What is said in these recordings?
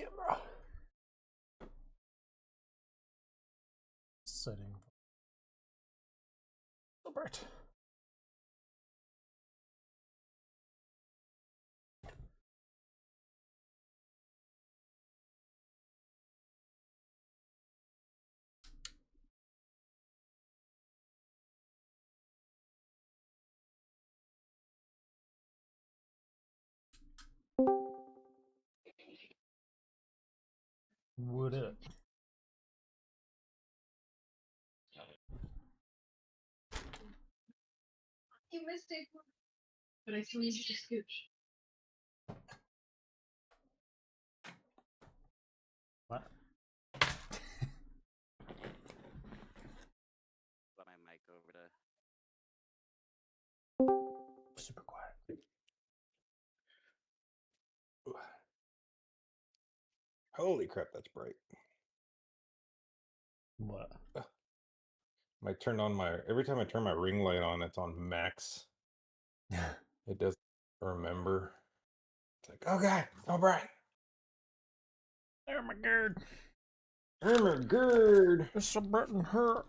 camera. Setting. Albert. What up? You missed it, but I still need you to scooch. What? But I might go over to. Super quiet. Holy crap, that's bright. What? I turned on my every time I turn my ring light on, it's on max. It doesn't remember. It's like, oh god, so bright. Oh my god. Oh my god. It's so bright and hurt.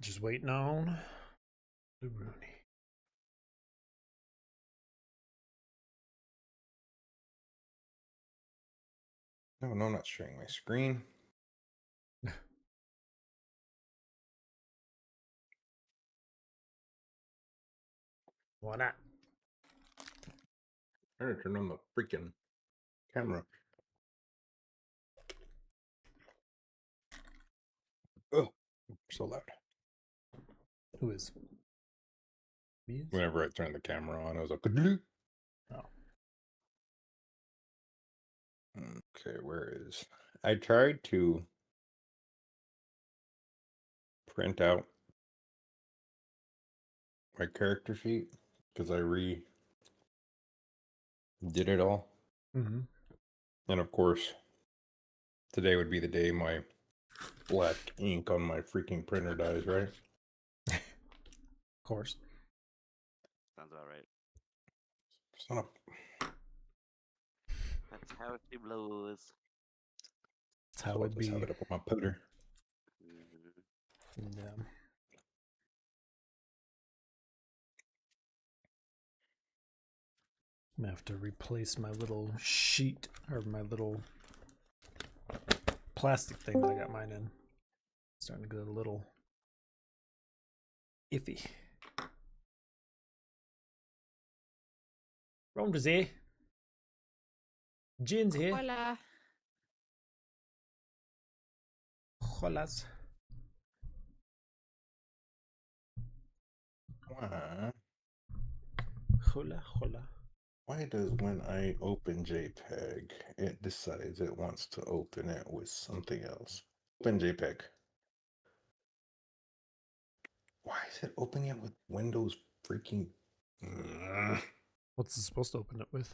Just waiting on the Rooney. No, I'm not sharing my screen. Why not? I'm gonna turn on the freaking camera. Oh, so loud. Who is? Me is? Whenever I turned the camera on, I was like, "Kadoo." Oh. Okay, where is? I tried to print out my character sheet because I did it all. Mm-hmm. And of course, today would be the day my black ink on my freaking printer dies, right? Of course. Sounds about right. Son of... That's how it blows. That's how So I'll it just be. have it up on my powder. Yeah. I'm gonna have to replace my little sheet or my little plastic thing that I got mine in. Starting to get a little iffy. Ronda's here. Jin's here. Hola. Holas. Why? Hola, hola. Why does when I open JPEG, it decides it wants to open it with something else? Open JPEG. Why is it opening it with Windows freaking... What's it supposed to open it with?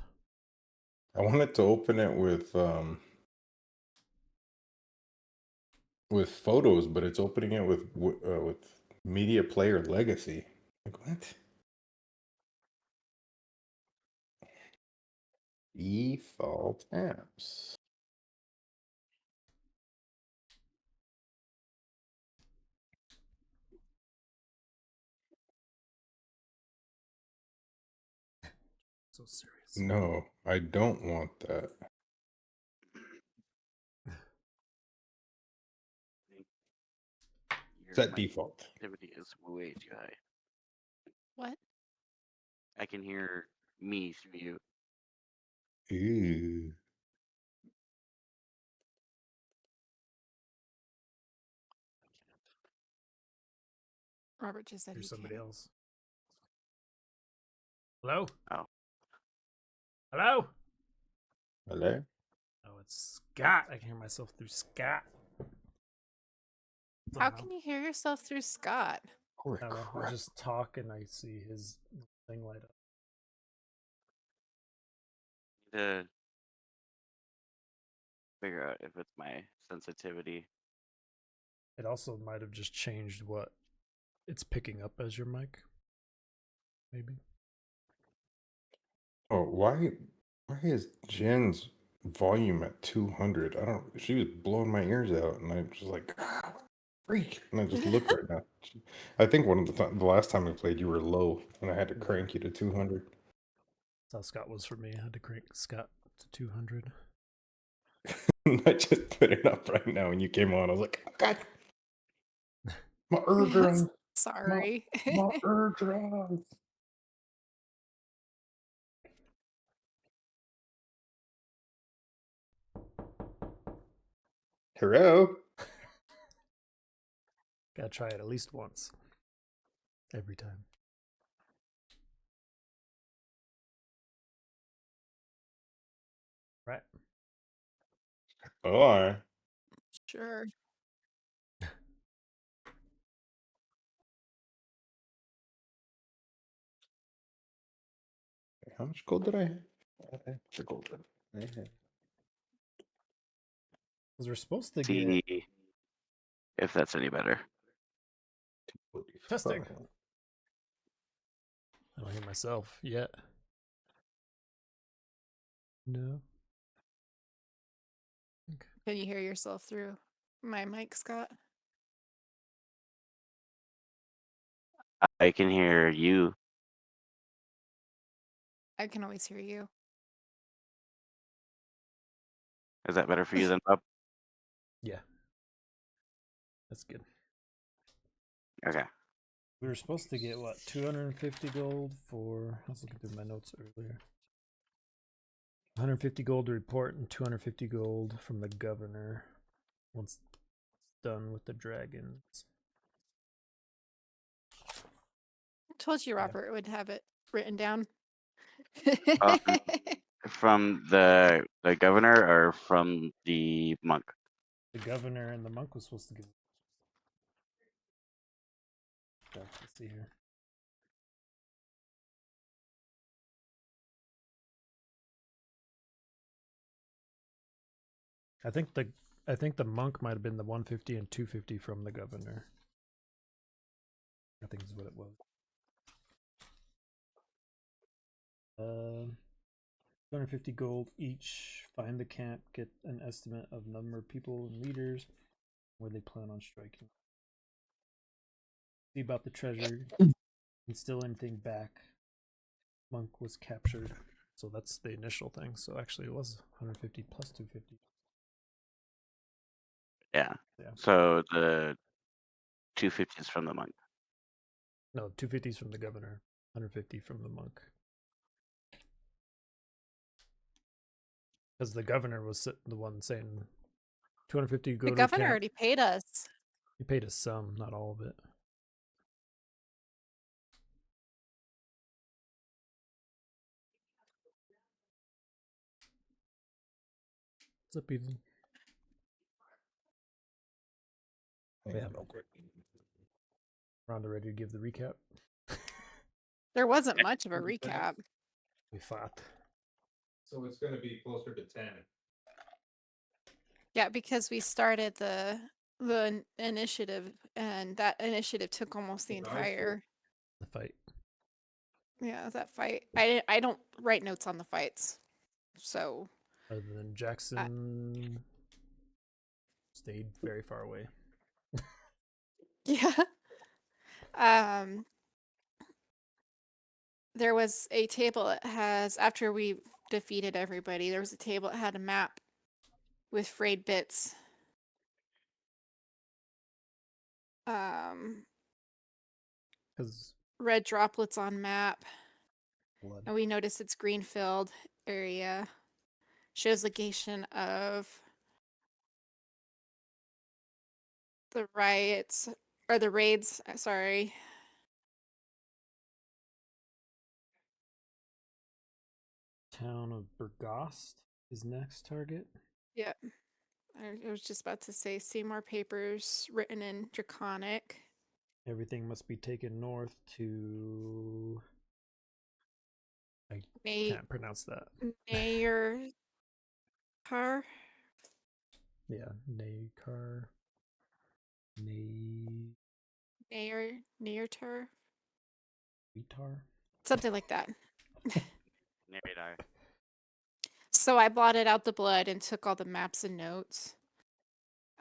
I wanted to open it with photos, but it's opening it with Media Player Legacy. Like what? Default apps. So serious. No, I don't want that. Set default. Activity is way too high. What? I can hear me through you. Ooh. Robert just said There's he somebody can't. else. Hello? Oh. Hello? Hello? Oh, it's Scott. I can hear myself through Scott. How can you hear yourself through Scott? Holy I don't know. I crap. just talk and I see his thing light up. figure out if it's my sensitivity. It also might have just changed what it's picking up as your mic. Maybe. Oh, why is Jen's volume at 200? I don't. She was blowing my ears out, and I'm just like, ah, freak. And I just look right now. I think one of the last time we played, you were low, and I had to crank you to 200. That's how Scott was for me. I had to crank Scott to 200. I just put it up right now, and you came on. I was like, oh, God, my eardrums, Sorry. my eardrums. Hello. Gotta try it at least once. Every time. Right. Oh, Sure. how much gold did I have? Extra gold. I had Because we're supposed to See get if that's any better. 245. testing. I don't hear myself yet. No. Okay. Can you hear yourself through my mic, Scott? I can hear you. I can always hear you. Is that better for you than up? Yeah. That's good. Okay. We were supposed to get what, 250 gold for, I was looking through my notes earlier. 150 gold to report and 250 gold from the governor once done with the dragons. I told you Robert would have it written down. Um, from the governor or from the monk? The governor and the monk was supposed to give. Okay, let's see here. I think the monk might have been the 150 and 250 from the governor. I think is what it was. 250 gold each. Find the camp. Get an estimate of number of people and leaders where they plan on striking. See about the treasure. And steal anything back. Monk was captured. So that's the initial thing. So actually it was 150 plus 250. Yeah. Yeah. So the 250 is from the monk. No, 250 is from the governor. 150 from the monk. Because the governor was the one saying 250 go The to governor camp. already paid us. He paid us some, not all of it. What's up, Ethan? Yeah. Rhonda ready to give the recap? There wasn't much of a recap. We fought. So it's going to be closer to 10. Yeah, because we started the initiative, and that initiative took almost the entire The fight. that fight. I don't write notes on the fights, so Other than Jackson stayed very far away. yeah. There was a table that has, after we defeated everybody, there was a table that had a map with frayed bits. Because Red droplets on map. blood. And we noticed it's green-filled area. Shows location of the riots, or the raids, sorry. Town of Burgost is next target. Yep. I was just about to say, see more papers written in Draconic. Everything must be taken north to. I can't pronounce that. Mayor Car. Yeah, Naykar. Nearter, Vitar. something like that. Narrator. So I blotted out the blood and took all the maps and notes.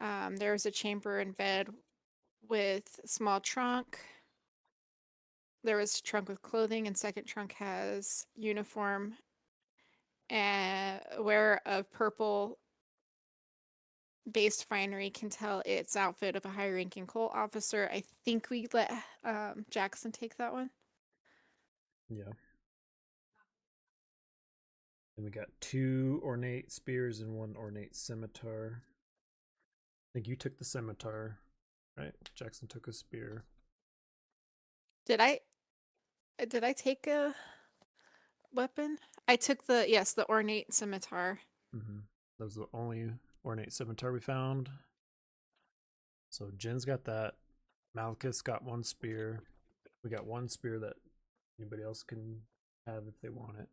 There was a chamber in bed with a small trunk. There was a trunk with clothing, and second trunk has uniform and wearer of purple based finery can tell it's outfit of a high-ranking cult officer. I think we let Jackson take that one. Yeah. Then we got 2 ornate spears and 1 ornate scimitar. I think you took the scimitar, right? Jackson took a spear. Did I take a weapon? I took the ornate scimitar. Mm-hmm. That was the only ornate scimitar we found. So Jin's got that. Malchus got 1 spear. We got 1 spear that anybody else can have if they want it.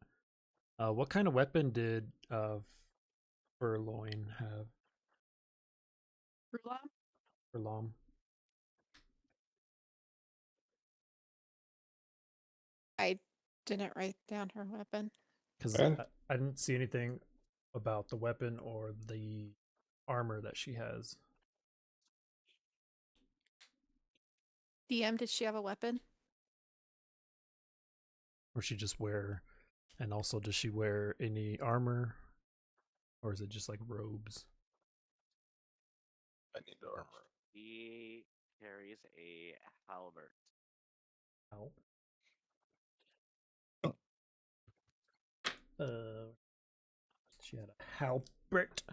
What kind of weapon did Furloin have? Furlong? I didn't write down her weapon. Because And I didn't see anything about the weapon or the armor that she has. DM, did she have a weapon? Or she just wear, and also does she wear any armor? Or is it just like robes? I need the armor. He carries a halberd. How? She had a halberd.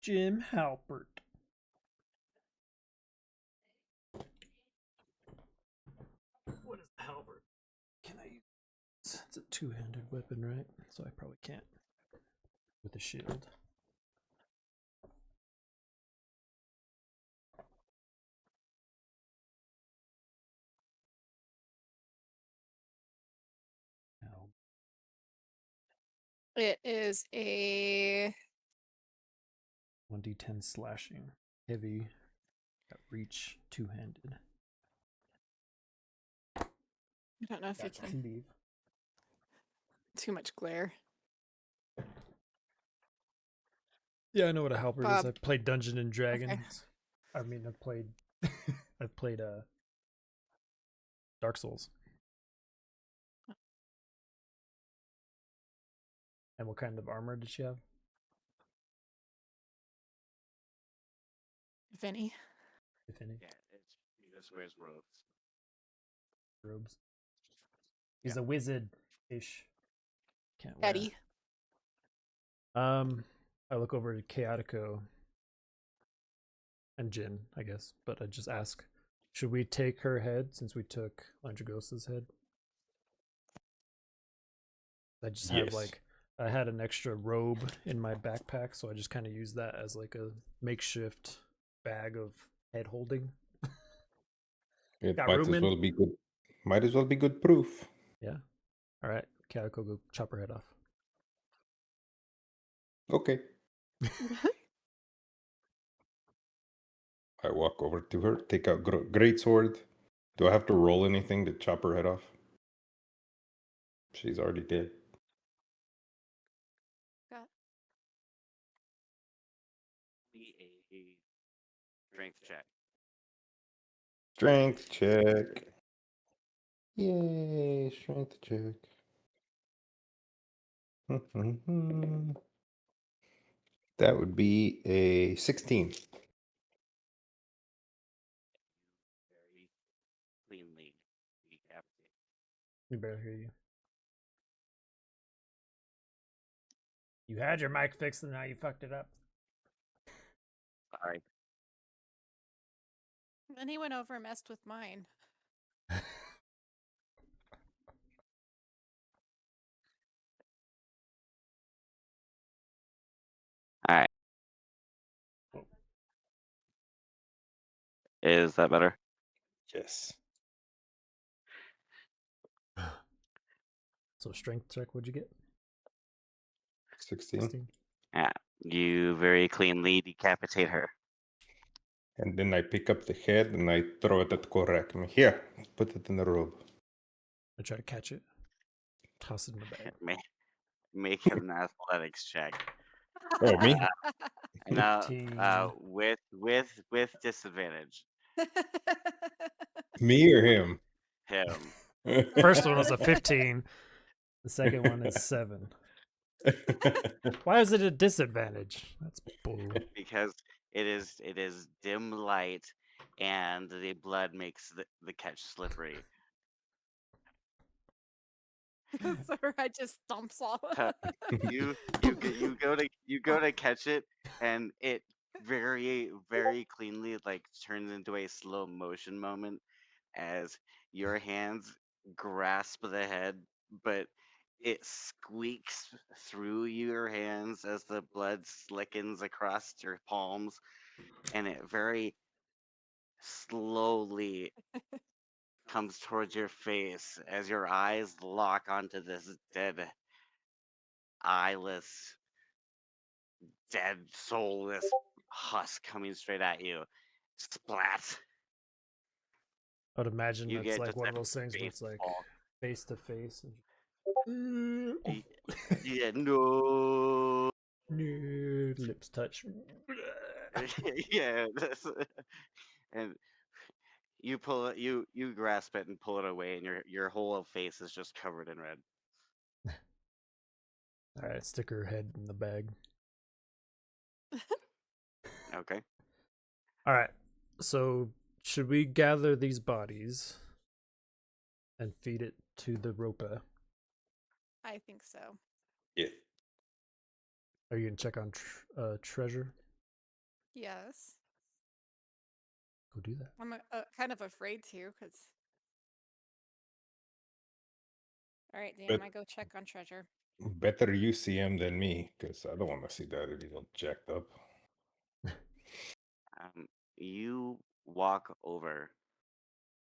Jim Halpert. What is the halberd? Can I use? It's a 2-handed weapon, right? So I probably can't with a shield. Now, It is a 1d10 slashing, heavy, got reach, 2-handed. I don't know if you Got can. cleave. Too much glare. Yeah, I know what a halberd is. Bob. I've played Dungeons and Dragons. I mean, I've played, I've played Dark Souls. And what kind of armor did she have? If any. If any, Yeah, he just wears robes. robes. He's a wizard-ish. Can't wear. Eddie. I look over to Chaotico and Jin, I guess, but I just ask, should we take her head since we took Landragosa's head? I just have Yes. I had an extra robe in my backpack, so I just kind of use that as like a makeshift bag of head holding. It Got might room as in? well be good. Might as well be good proof. Yeah. All right, Chaotico, go chop her head off. Okay. I walk over to her, take out great sword. Do I have to roll anything to chop her head off? She's already dead. Got Be a strength check. Strength check. Yay, strength check. That would be a 16. Very cleanly decapitate. We barely hear you. You had your mic fixed and now you fucked it up. Sorry. Then he went over and messed with mine. All right. Is that better? Yes. So strength check, what'd you get? 16. 16. Yeah, you very cleanly decapitate her. And then I pick up the head and I throw it at Korak. Here, put it in the robe. I try to catch it. Toss it in the bag. Make an athletics check. Oh, me? Now, 15. with disadvantage. Me or him? Him. First one was a 15. The second one is 7. Why is it a disadvantage? That's bull. Because it is dim light, and the blood makes the catch slippery. So I just stomps all. You go to catch it, and it very cleanly like turns into a slow motion moment as your hands grasp the head, but it squeaks through your hands as the blood slickens across your palms, and it very slowly comes towards your face as your eyes lock onto this dead, eyeless, dead, soulless husk coming straight at you. Splat! I'd imagine You that's get like just one a of those things where face it's like fall. face to face. Yeah, no. Lips touch. Yeah, and you pull it, you grasp it and pull it away, and your whole face is just covered in red. All right, stick her head in the bag. Okay. All right. So, should we gather these bodies and feed it to the Ropa? I think so. Yeah. Are you gonna check on treasure? Yes. Go do that. I'm kind of afraid to, because. All right, Dan, I go check on treasure. Better you see him than me, because I don't want to see that if he's all jacked up. You walk over,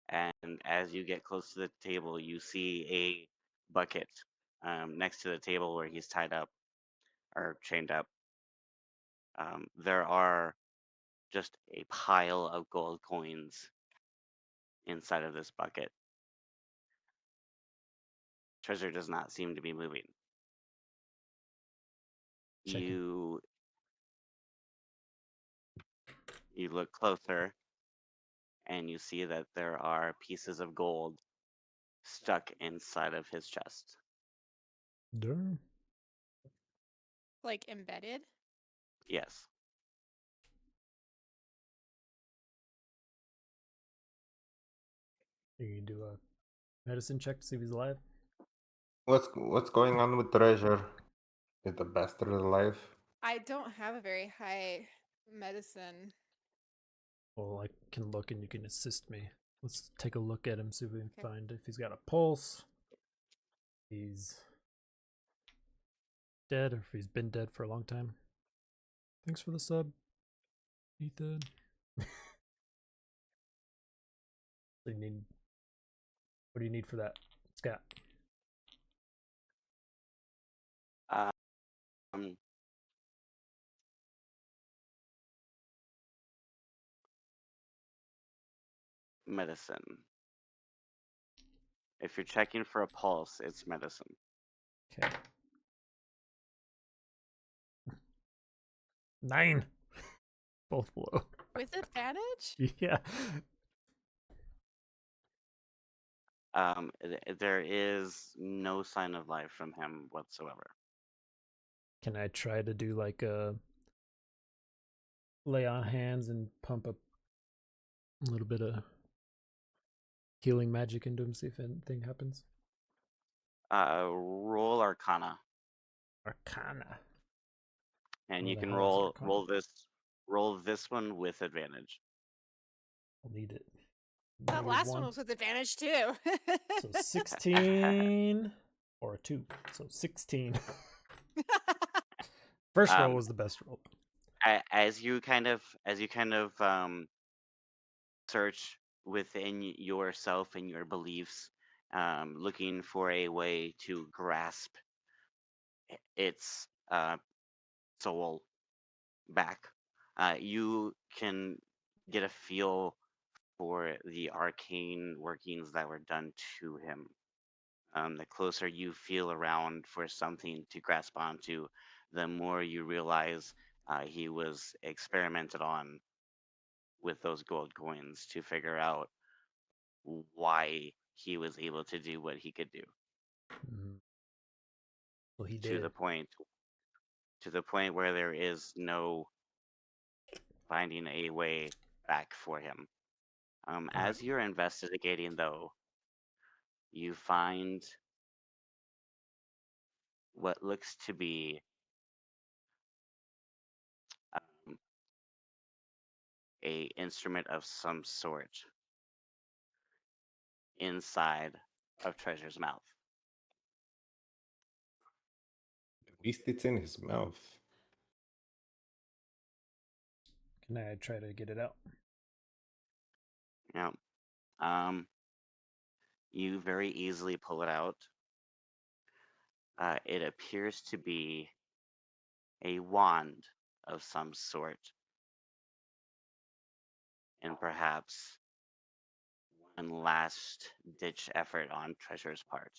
and as you get close to the table, you see a bucket next to the table where he's tied up or chained up. There are just a pile of gold coins inside of this bucket. Treasure does not seem to be moving. Checking. You look closer, and you see that there are pieces of gold stuck inside of his chest. Darn. Like embedded? Yes. You can do a medicine check to see if he's alive. What's going on with treasure? Is the bastard alive? I don't have a very high medicine. Well, I can look and you can assist me. Let's take a look at him, see if we can find if he's got a pulse. He's dead, or if he's been dead for a long time. Thanks for the sub, Ethan. So you need. What do you need for that, Scott? Medicine. If you're checking for a pulse, it's medicine. Okay. 9. Both low. With advantage? Yeah. There is no sign of life from him whatsoever. Can I try to do like a lay on hands and pump up a little bit of healing magic into him, see if anything happens? Roll Arcana, Arcana. and What you the can hell is Arcana? roll this one with advantage. I'll need it. That Negative last one was with advantage too. So 16 or a 2. So 16. First roll was the best roll. As you kind of search within yourself and your beliefs, looking for a way to grasp its soul back. You can get a feel for the arcane workings that were done to him. The closer you feel around for something to grasp onto, the more you realize he was experimented on with those gold coins to figure out why he was able to do what he could do. Mhm. Well, he To did. the point where there is no finding a way back for him. As you're investigating, though, you find what looks to be um, a instrument of some sort inside of Treasure's mouth. At least it's in his mouth. Can I try to get it out? Yeah. You very easily pull it out. It appears to be a wand of some sort, and perhaps one last ditch effort on Treasure's part.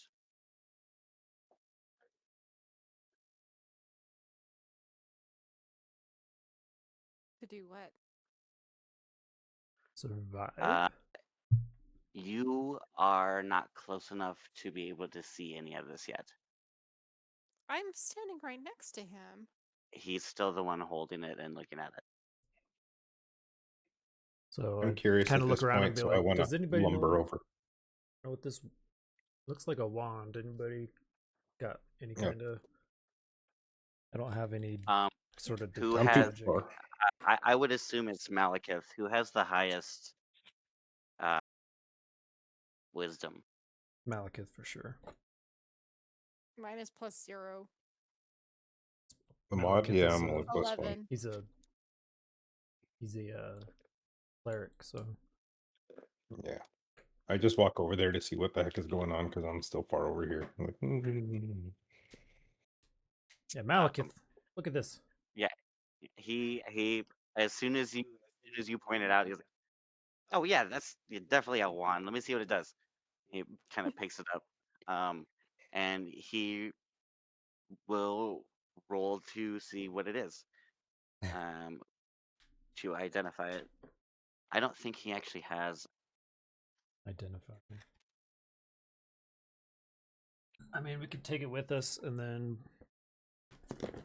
To do what? Survive? You are not close enough to be able to see any of this yet. I'm standing right next to him. He's still the one holding it and looking at it. So I'm I curious kind at of look this around and point, be so I like, want to does anybody lumber over. know what this looks like? A wand? Anybody got any Yeah. kind of? I don't have any sort of Who detect I'm too has? magic. far. I would assume it's Malekith. Who has the highest wisdom? Malekith for sure. Mine is +0. The mod? Malekith Yeah, is I'm only plus 1. 11. he's a cleric, so Yeah. I just walk over there to see what the heck is going on because I'm still far over here. I'm like, yeah, Malekith. Look at this. Yeah, he. As soon as you point it out, he's like, "Oh yeah, that's definitely a wand. Let me see what it does." He kind of picks it up, and he will roll to see what it is, to identify it. I don't think he actually has. Identify. I mean, we could take it with us and then.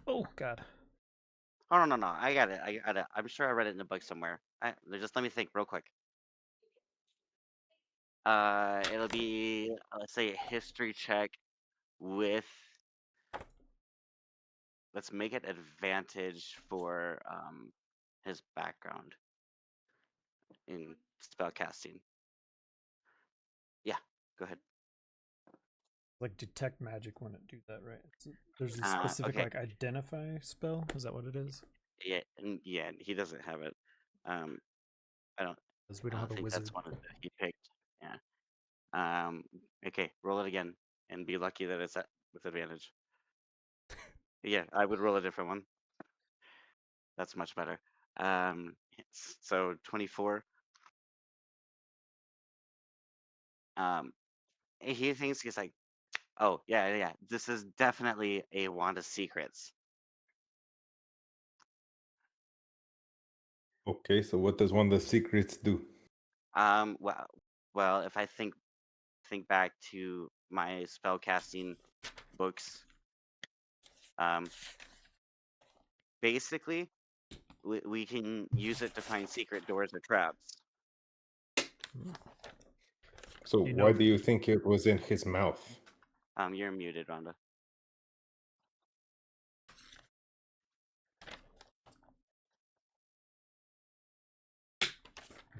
Oh God. Oh no, I got it. I got it. I'm sure I read it in a book somewhere. Just let me think real quick. It'll be, let's say, a history check with. Let's make it advantage for his background in spellcasting. Yeah, go ahead. Like detect magic wouldn't do that, right? There's a specific Okay. like identify spell. Is that what it is? Yeah, he doesn't have it. I don't. Because we I don't have don't a think wizard. that's one that he picked. Yeah. Okay, roll it again, and be lucky that it's with advantage. Yeah, I would roll a different one. That's much better. So 24. He thinks he's like, oh yeah. This is definitely a wand of secrets. okay, so what does one of the secrets do? Well, if I think back to my spellcasting books, basically, we can use it to find secret doors or traps. So You why know, do you think it was in his mouth? You're muted, Rhonda.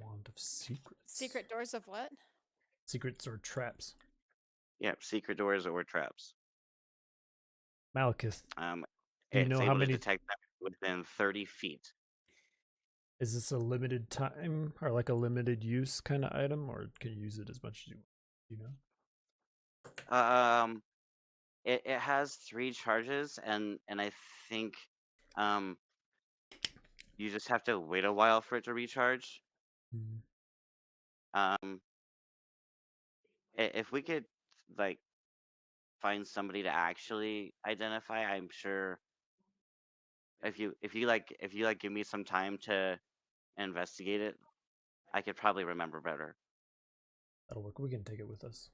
wand of secrets. Secret doors of what? Secrets or traps. Yeah, secret doors or traps. Malekith. Do you It's know how able to many? detect them within 30 feet. Is this a limited time or like a limited use kind of item, or can you use it as much as you want? You know. Um, it has 3 charges, and I think um you just have to wait a while for it to recharge. Mm. Um, if we could like find somebody to actually identify, I'm sure if you give me some time to investigate it, I could probably remember better. That'll work. We can take it with us.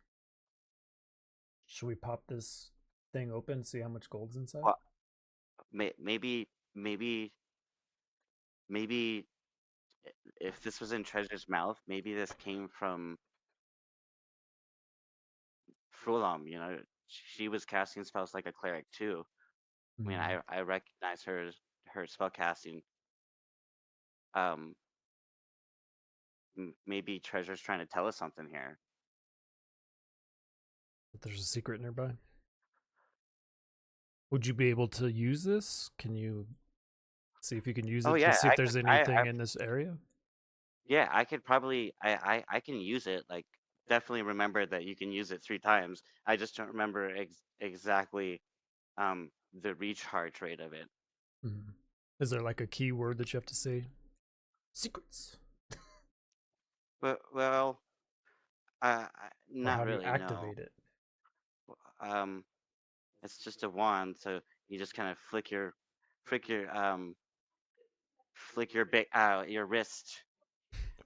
Should we pop this thing open, see how much gold's inside? Well, maybe maybe if this was in Treasure's mouth, maybe this came from Frulam. You know, she was casting spells like a cleric too. I mean, Mm. I recognize her spell casting. Um, maybe Treasure's trying to tell us something here. If there's a secret nearby. Would you be able to use this? Can you see if you can use Oh it to yeah, see if there's anything in this area? yeah, I could probably I can use it. Like, definitely remember that you can use it 3 times. I just don't remember exactly the recharge rate of it. Mm. Is there like a keyword that you have to say? Secrets. But well, Or not how do you really. No. activate it? Um, it's just a wand, so you just kind of flick your wrist.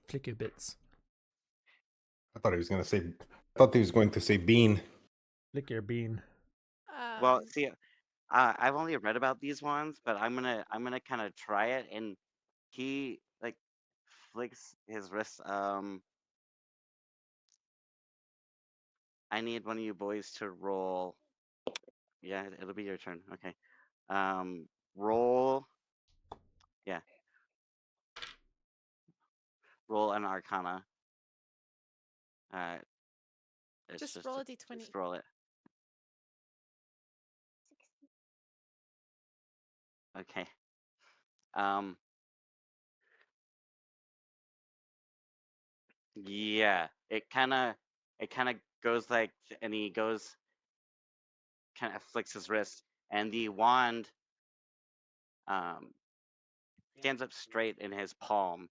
Flick your bits. I thought he was going to say. I thought he was going to say bean. Flick your bean. Well, see, I've only read about these ones, but I'm gonna kind of try it, and he like flicks his wrist. I need one of you boys to roll. Yeah, it'll be your turn. Okay. Roll. Yeah, roll an Arcana. Uh, it's Just roll a just d20. roll it. Okay. Um. Yeah. It kind of goes like, and he goes kind of flicks his wrist, and the wand um stands up straight in his palm,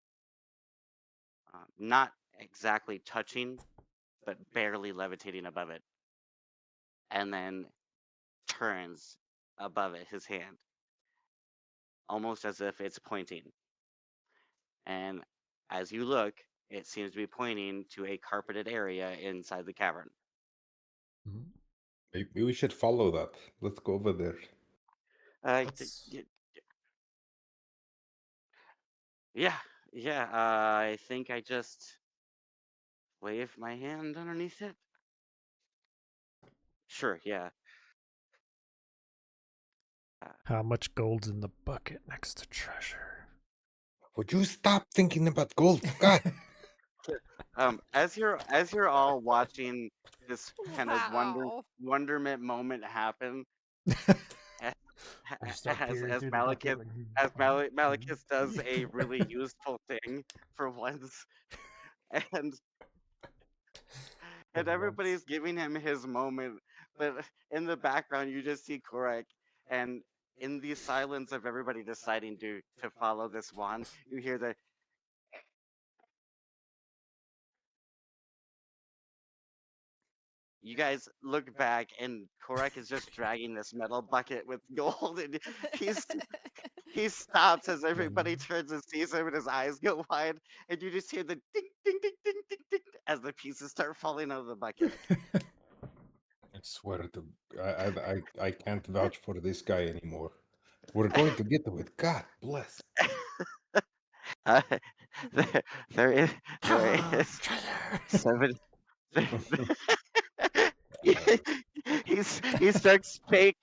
not exactly touching, but barely levitating above it, and then turns above it, his hand, almost as if it's pointing. And as you look, it seems to be pointing to a carpeted area inside the cavern. Mhm. Maybe we should follow that. Let's go over there. Let's. Yeah, yeah. I think I just wave my hand underneath it. Sure, yeah. How much gold's in the bucket next to treasure? Would you stop thinking about gold? God. As you're all watching this kind of Wow. wonderment moment happen, a- I just start peering as through the bucket. Malekith Like, Malekith does a really useful thing for once, and For once. everybody's giving him his moment, but in the background you just see Korak, and in the silence of everybody deciding to follow this wand, you hear the you guys look back, and Korak is just dragging this metal bucket with gold, and he stops as everybody turns and sees him, and his eyes go wide, and you just hear the ding, ding, ding, ding, ding, ding as the pieces start falling out of the bucket. I swear to I can't vouch for this guy anymore. We're going to get to it. God bless. Uh, there, there is Treasure! 7. He starts fake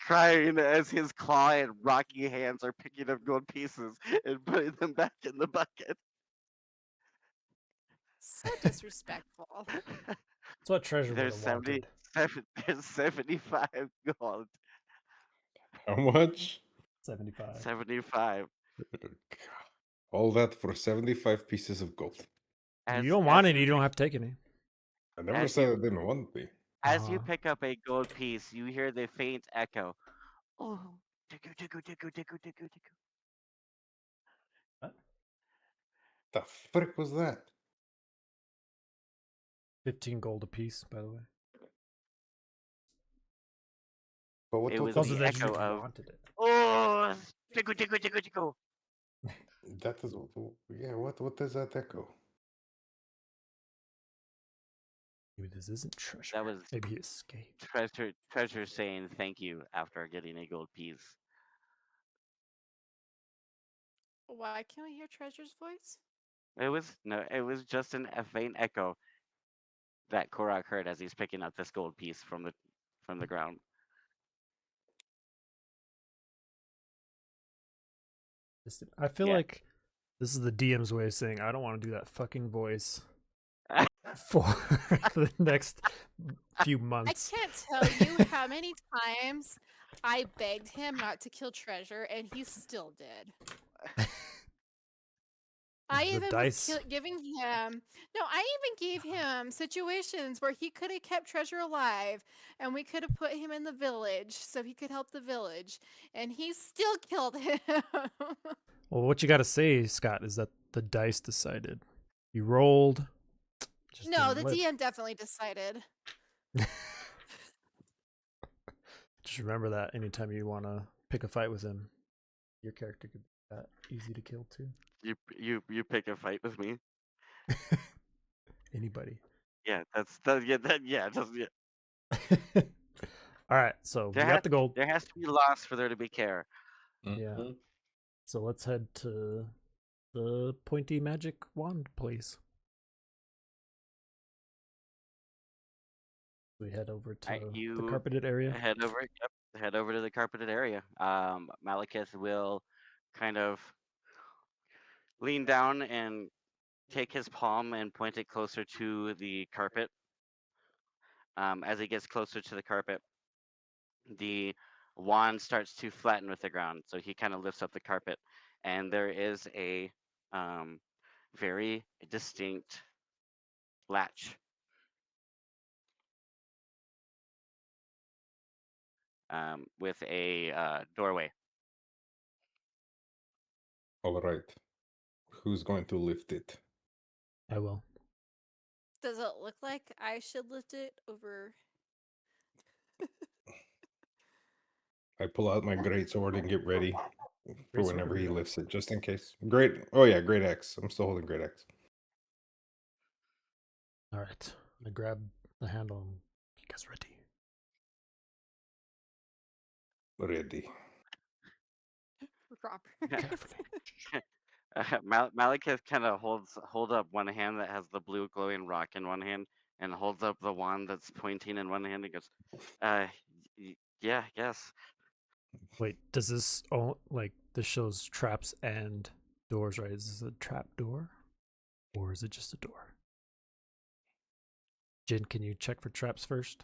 crying as his claw and rocky hands are picking up gold pieces and putting them back in the bucket. So disrespectful. That's what treasure would There's have wanted. there's 75 gold. How much? 75. 75. All that for 75 pieces of gold. You As don't want as it, you you don't have to take any. I never as said I you didn't want to. As you Uh-huh. pick up a gold piece, you hear the faint echo. Oh, tickle, tickle, tickle, tickle, tickle, tickle. What? The frick was that? 15 gold apiece, by the way. But what It was the Also, the that you echo of wanted it. oh, tickle, tickle, tickle, tickle. that is yeah, what does that echo? Maybe this isn't treasure. That was Maybe he escaped. treasure saying thank you after getting a gold piece. Why can't we hear Treasure's voice? It was just a faint echo that Korak heard as he's picking up this gold piece from the ground. I feel Yeah. like this is the DM's way of saying I don't want to do that fucking voice for the next few I months. can't tell you how many times I begged him not to kill Treasure, and he still did. I The even was dice. giving him no. I even gave him situations where he could have kept Treasure alive, and we could have put him in the village so he could help the village, and he still killed him. Well, what you got to say, Scott, is that the dice decided. You rolled. Just No, didn't the live. DM definitely decided. Just remember that anytime you want to pick a fight with him, your character could be that easy to kill too. You pick a fight with me. Anybody. Yeah, All right, so we got the gold. There has to be loss for there to be care. Yeah. So let's head to the pointy magic wand place. We head over to the You carpeted area. head over. Yep, head over to the carpeted area. Malekith will kind of lean down and take his palm and point it closer to the carpet. As he gets closer to the carpet, the wand starts to flatten with the ground. So he kind of lifts up the carpet, and there is a very distinct latch. With a doorway. All right. Who's going to lift it? I will. Does it look like I should lift it over? I pull out my great sword and get ready for Great sword or whenever he great lifts it, just in case. Great. Oh yeah, great axe. I'm still holding great axe. All right. I grab the handle and you guys ready? Ready. Robert. Carefully. Malekith kind of hold up one hand that has the blue glowing rock in one hand, and holds up the wand that's pointing in one hand. And goes, yeah, yes. Wait, does this like this shows traps and doors, right? Is this a trap door? Or is it just a door? Jin, can you check for traps first?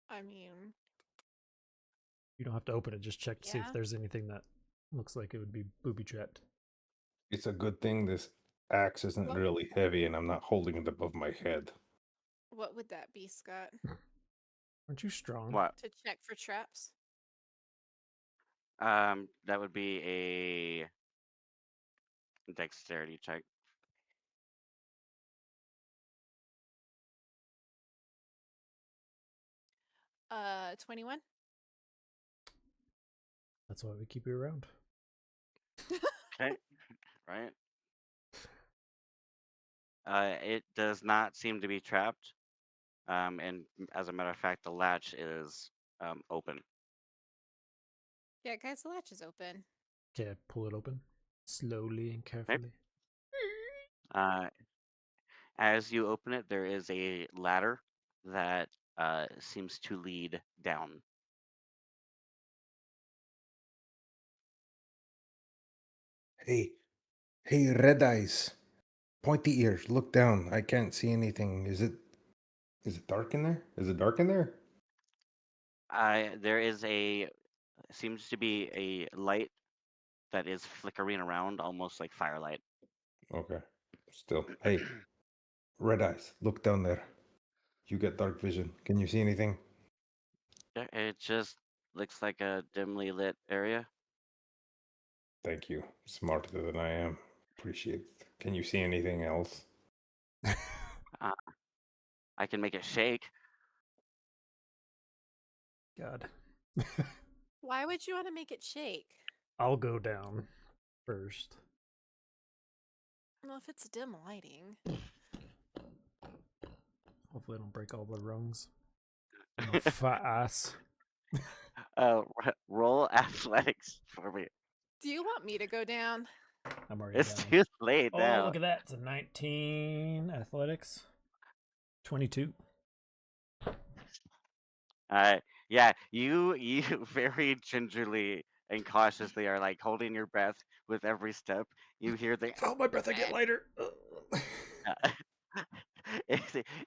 I mean, You don't have to open it, just check to see if yeah. there's anything that looks like it would be booby trapped. It's a good thing this axe isn't What? really heavy and I'm not holding it above my head. What would that be, Scott? Aren't you strong? What? To check for traps? That would be a dexterity check. 21. That's why we keep you around. Okay, right. It does not seem to be trapped. And as a matter of fact, the latch is open. Yeah, guys, the latch is open. Okay, I pull it open slowly and carefully. Uh, as you open it, there is a ladder that seems to lead down. Hey, red eyes. Pointy ears. Look down. I can't see anything. Is it dark in there? Is it dark in there? There is seems to be a light that is flickering around, almost like firelight. Okay. Still. Hey, red eyes. Look down there. You get dark vision. Can you see anything? It just looks like a dimly lit area. Thank you. Smarter than I am. Appreciate it. Can you see anything else? Uh, I can make it shake. God. Why would you want to make it shake? I'll go down first. Well, if it's dim lighting. Hopefully, I don't break all the rungs. I'm a fat ass. Roll athletics for me. Do you want me to go down? I'm already It's down. too late Oh, now. look at that. It's a 19 athletics. 22. Yeah, you very gingerly and cautiously are like holding your breath with every step. You hear the Oh, my breath, I get lighter.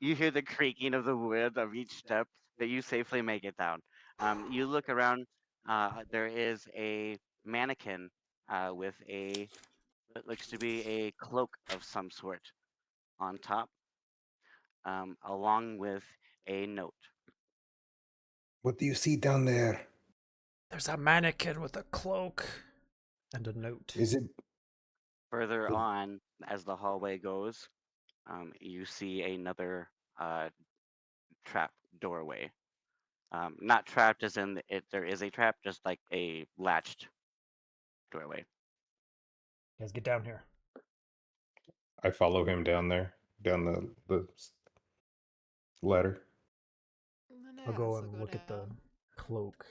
you hear the creaking of the wood of each step that you safely make it down. You look around. There is a mannequin with a what looks to be a cloak of some sort on top, along with a note. What do you see down there? There's a mannequin with a cloak and a note. Is it Further the on, as the hallway goes, you see another trap doorway. Not trapped as in it. There is a trap, just like a latched doorway. You guys get down here. I follow him down there, down the ladder. I'll go and look at the cloak.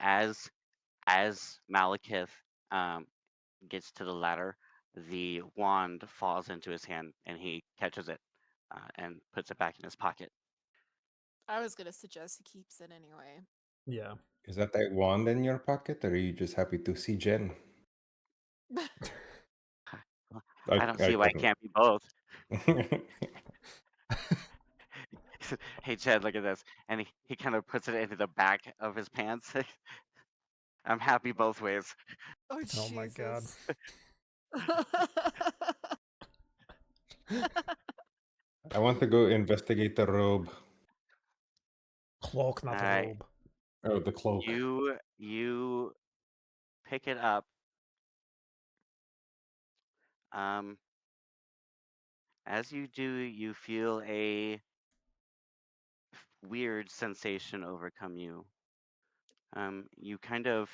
As Malekith gets to the ladder, the wand falls into his hand, and he catches it and puts it back in his pocket. I was gonna suggest he keeps it anyway. Yeah. Is that wand in your pocket, or are you just happy to see Jen? I don't see why it can't be both. Hey Chad, look at this, and he kind of puts it into the back of his pants. I'm happy both ways. Oh, Oh my god. Jesus. I want to go investigate the robe. Cloak, not the Alright. robe. Oh, the cloak. You pick it up. As you do, you feel a weird sensation overcome you. You kind of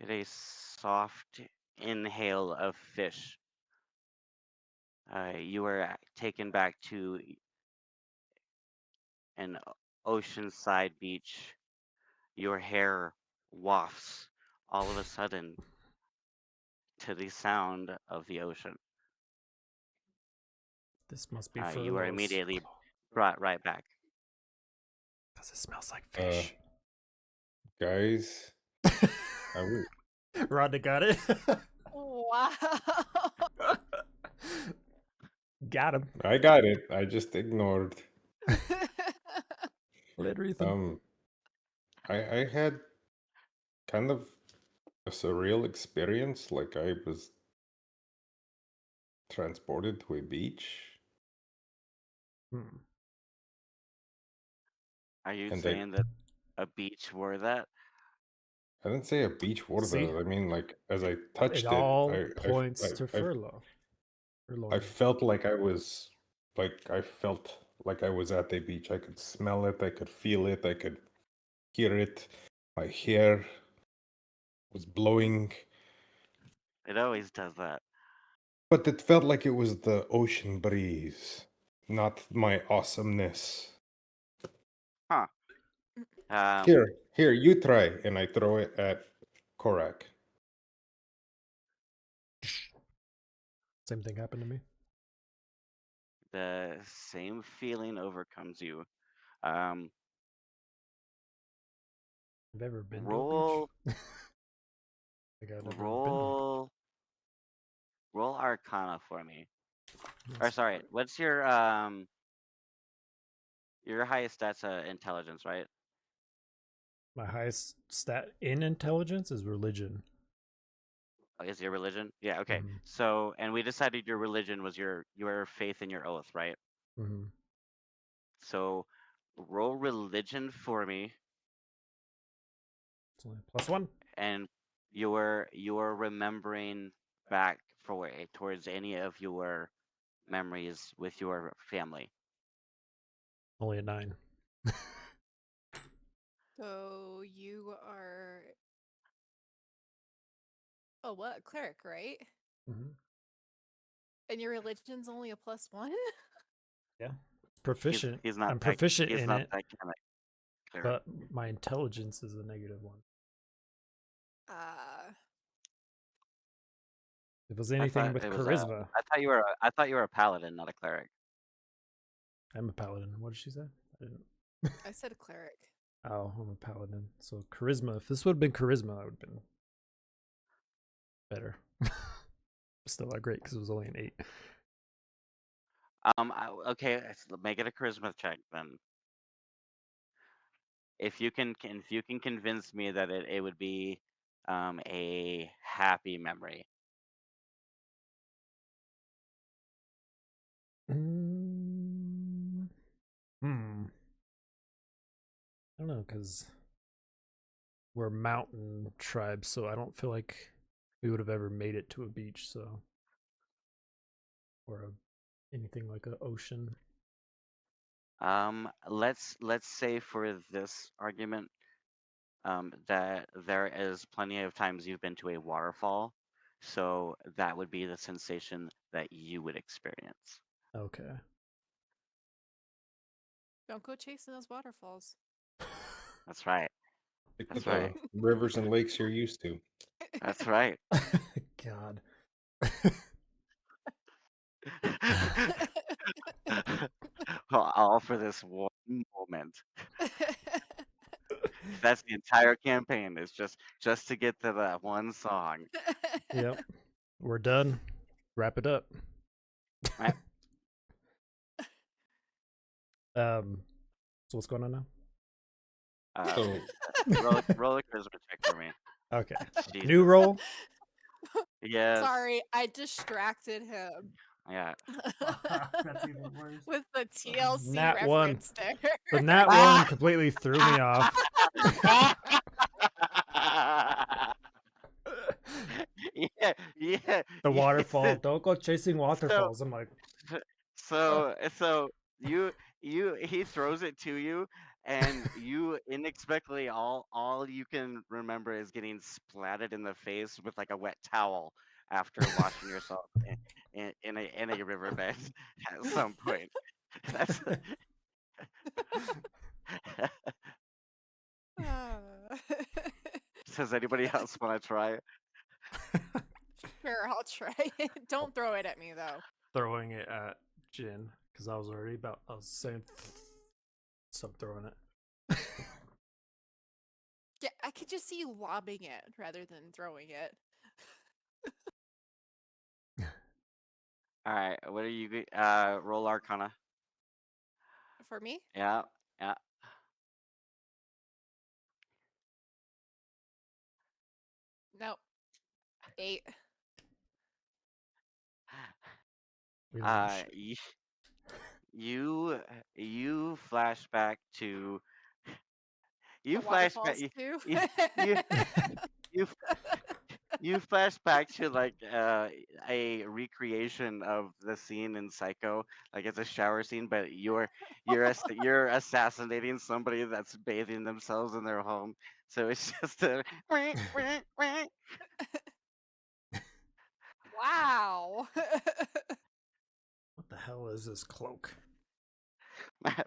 get a soft inhale of fish. You are taken back to an oceanside beach. Your hair wafts all of a sudden to the sound of the ocean. This must be You are Furlough's immediately cloak. brought right back. Because it smells like fish. Guys, I will. Rhonda got it. Wow. Got him. I got it. I just ignored. Later, Ethan. I had kind of a surreal experience, like I was transported to a beach. Hmm. Are you And saying that a beach wore that? I didn't say a beach water See? though. I mean, like as I touched It it, all points to Furlough. I felt like I was, I felt like I was at the beach. I could smell it. I could feel it. I could hear it. My hair was blowing, It always does that. but it felt like it was the ocean breeze, not my awesomeness. Huh. Here, you try, and I throw it at Korak. Same thing happened to me. The same feeling overcomes you. Um, Have you ever been roll, to a beach? Like I've never been to roll, roll Arcana for me. one. Or sorry, what's your highest stats? Intelligence, right? My highest stat in intelligence is religion. Oh, is your religion? Yeah. Okay. Mhm. So, and we decided your religion was your faith in your oath, right? Mm-hmm. So roll religion for me, It's only +1. and you're remembering back towards any of your memories with your family. Only a 9. So you are what? Cleric, right? Mm-hmm. And your religion's only a +1? Yeah. Proficient. He's not I'm proficient he's in not it, that kind of cleric. but my intelligence is a -1. If it was I anything thought with it was charisma, I thought you were a paladin, not a cleric. I'm a paladin. What did she say? I didn't. I said a cleric. Oh, I'm a paladin. So charisma. If this would have been charisma, I would have been better. Still not great because it was only an 8. Okay, make it a charisma check then. If you can convince me that it would be a happy memory. I don't know, because we're a mountain tribe, so I don't feel like we would have ever made it to a beach, so or anything like an ocean. Let's say for this argument, that there is plenty of times you've been to a waterfall, so that would be the sensation that you would experience. Okay. Don't go chasing those waterfalls. That's right. Stick That's with the right. rivers and lakes you're used to. That's right. God. All for this one moment. That's the entire campaign. Is just to get to that one song. Yep. We're done. Wrap it up. Right. So what's going on now? So Roll a charisma check for me. Okay. Jesus. New roll. Yes. Sorry, I distracted him. Yeah. That's even worse. With the TLC Nat 1. reference there. The nat 1 completely threw me off. Yeah, yeah. The yeah. waterfall. Don't go chasing waterfalls. I'm like, So he throws it to you, and you inexplicably all you can remember is getting splatted in the face with like a wet towel after washing yourself in a riverbed at some point. That's Does anybody else want to try? Sure, I'll try it. Don't throw it at me though. throwing it at Jin because I was saying, so I'm throwing it. Yeah, I could just see you lobbing it rather than throwing it. All right, what are you? Roll Arcana. For me? Yeah, yeah. Nope. 8. We don't know shit. You flashback to The waterfalls too. you you you flash back to like a recreation of the scene in Psycho, like it's a shower scene, but you're assassinating somebody that's bathing themselves in their home. So it's just a Wow. What the hell is this cloak?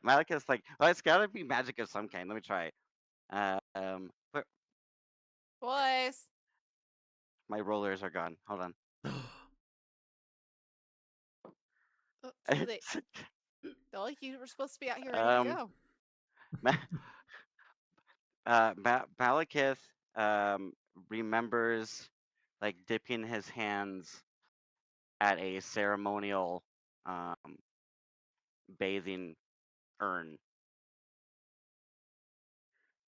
Malika's like, well, it's gotta be magic of some kind. Let me try. But Boys. my rollers are gone. Hold on. Oh, too late. Well, you were supposed to be out here ready to go. Malekith remembers like dipping his hands at a ceremonial bathing urn,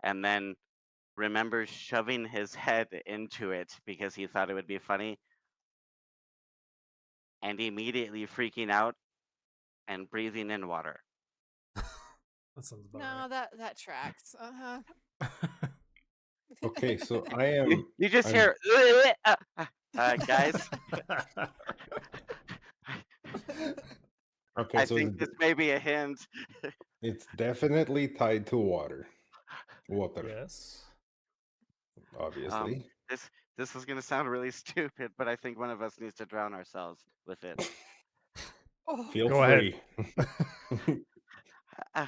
and then remembers shoving his head into it because he thought it would be funny, and immediately freaking out and breathing in water. That sounds about No, that tracks. right. Okay, so I You, am. you just I'm hear, guys. okay. I So think this may be a hint. it's definitely tied to water. Water, Yes. obviously. This this is gonna sound really stupid, but I think one of us needs to drown ourselves with it. Oh, Feel Go ahead. free. Uh,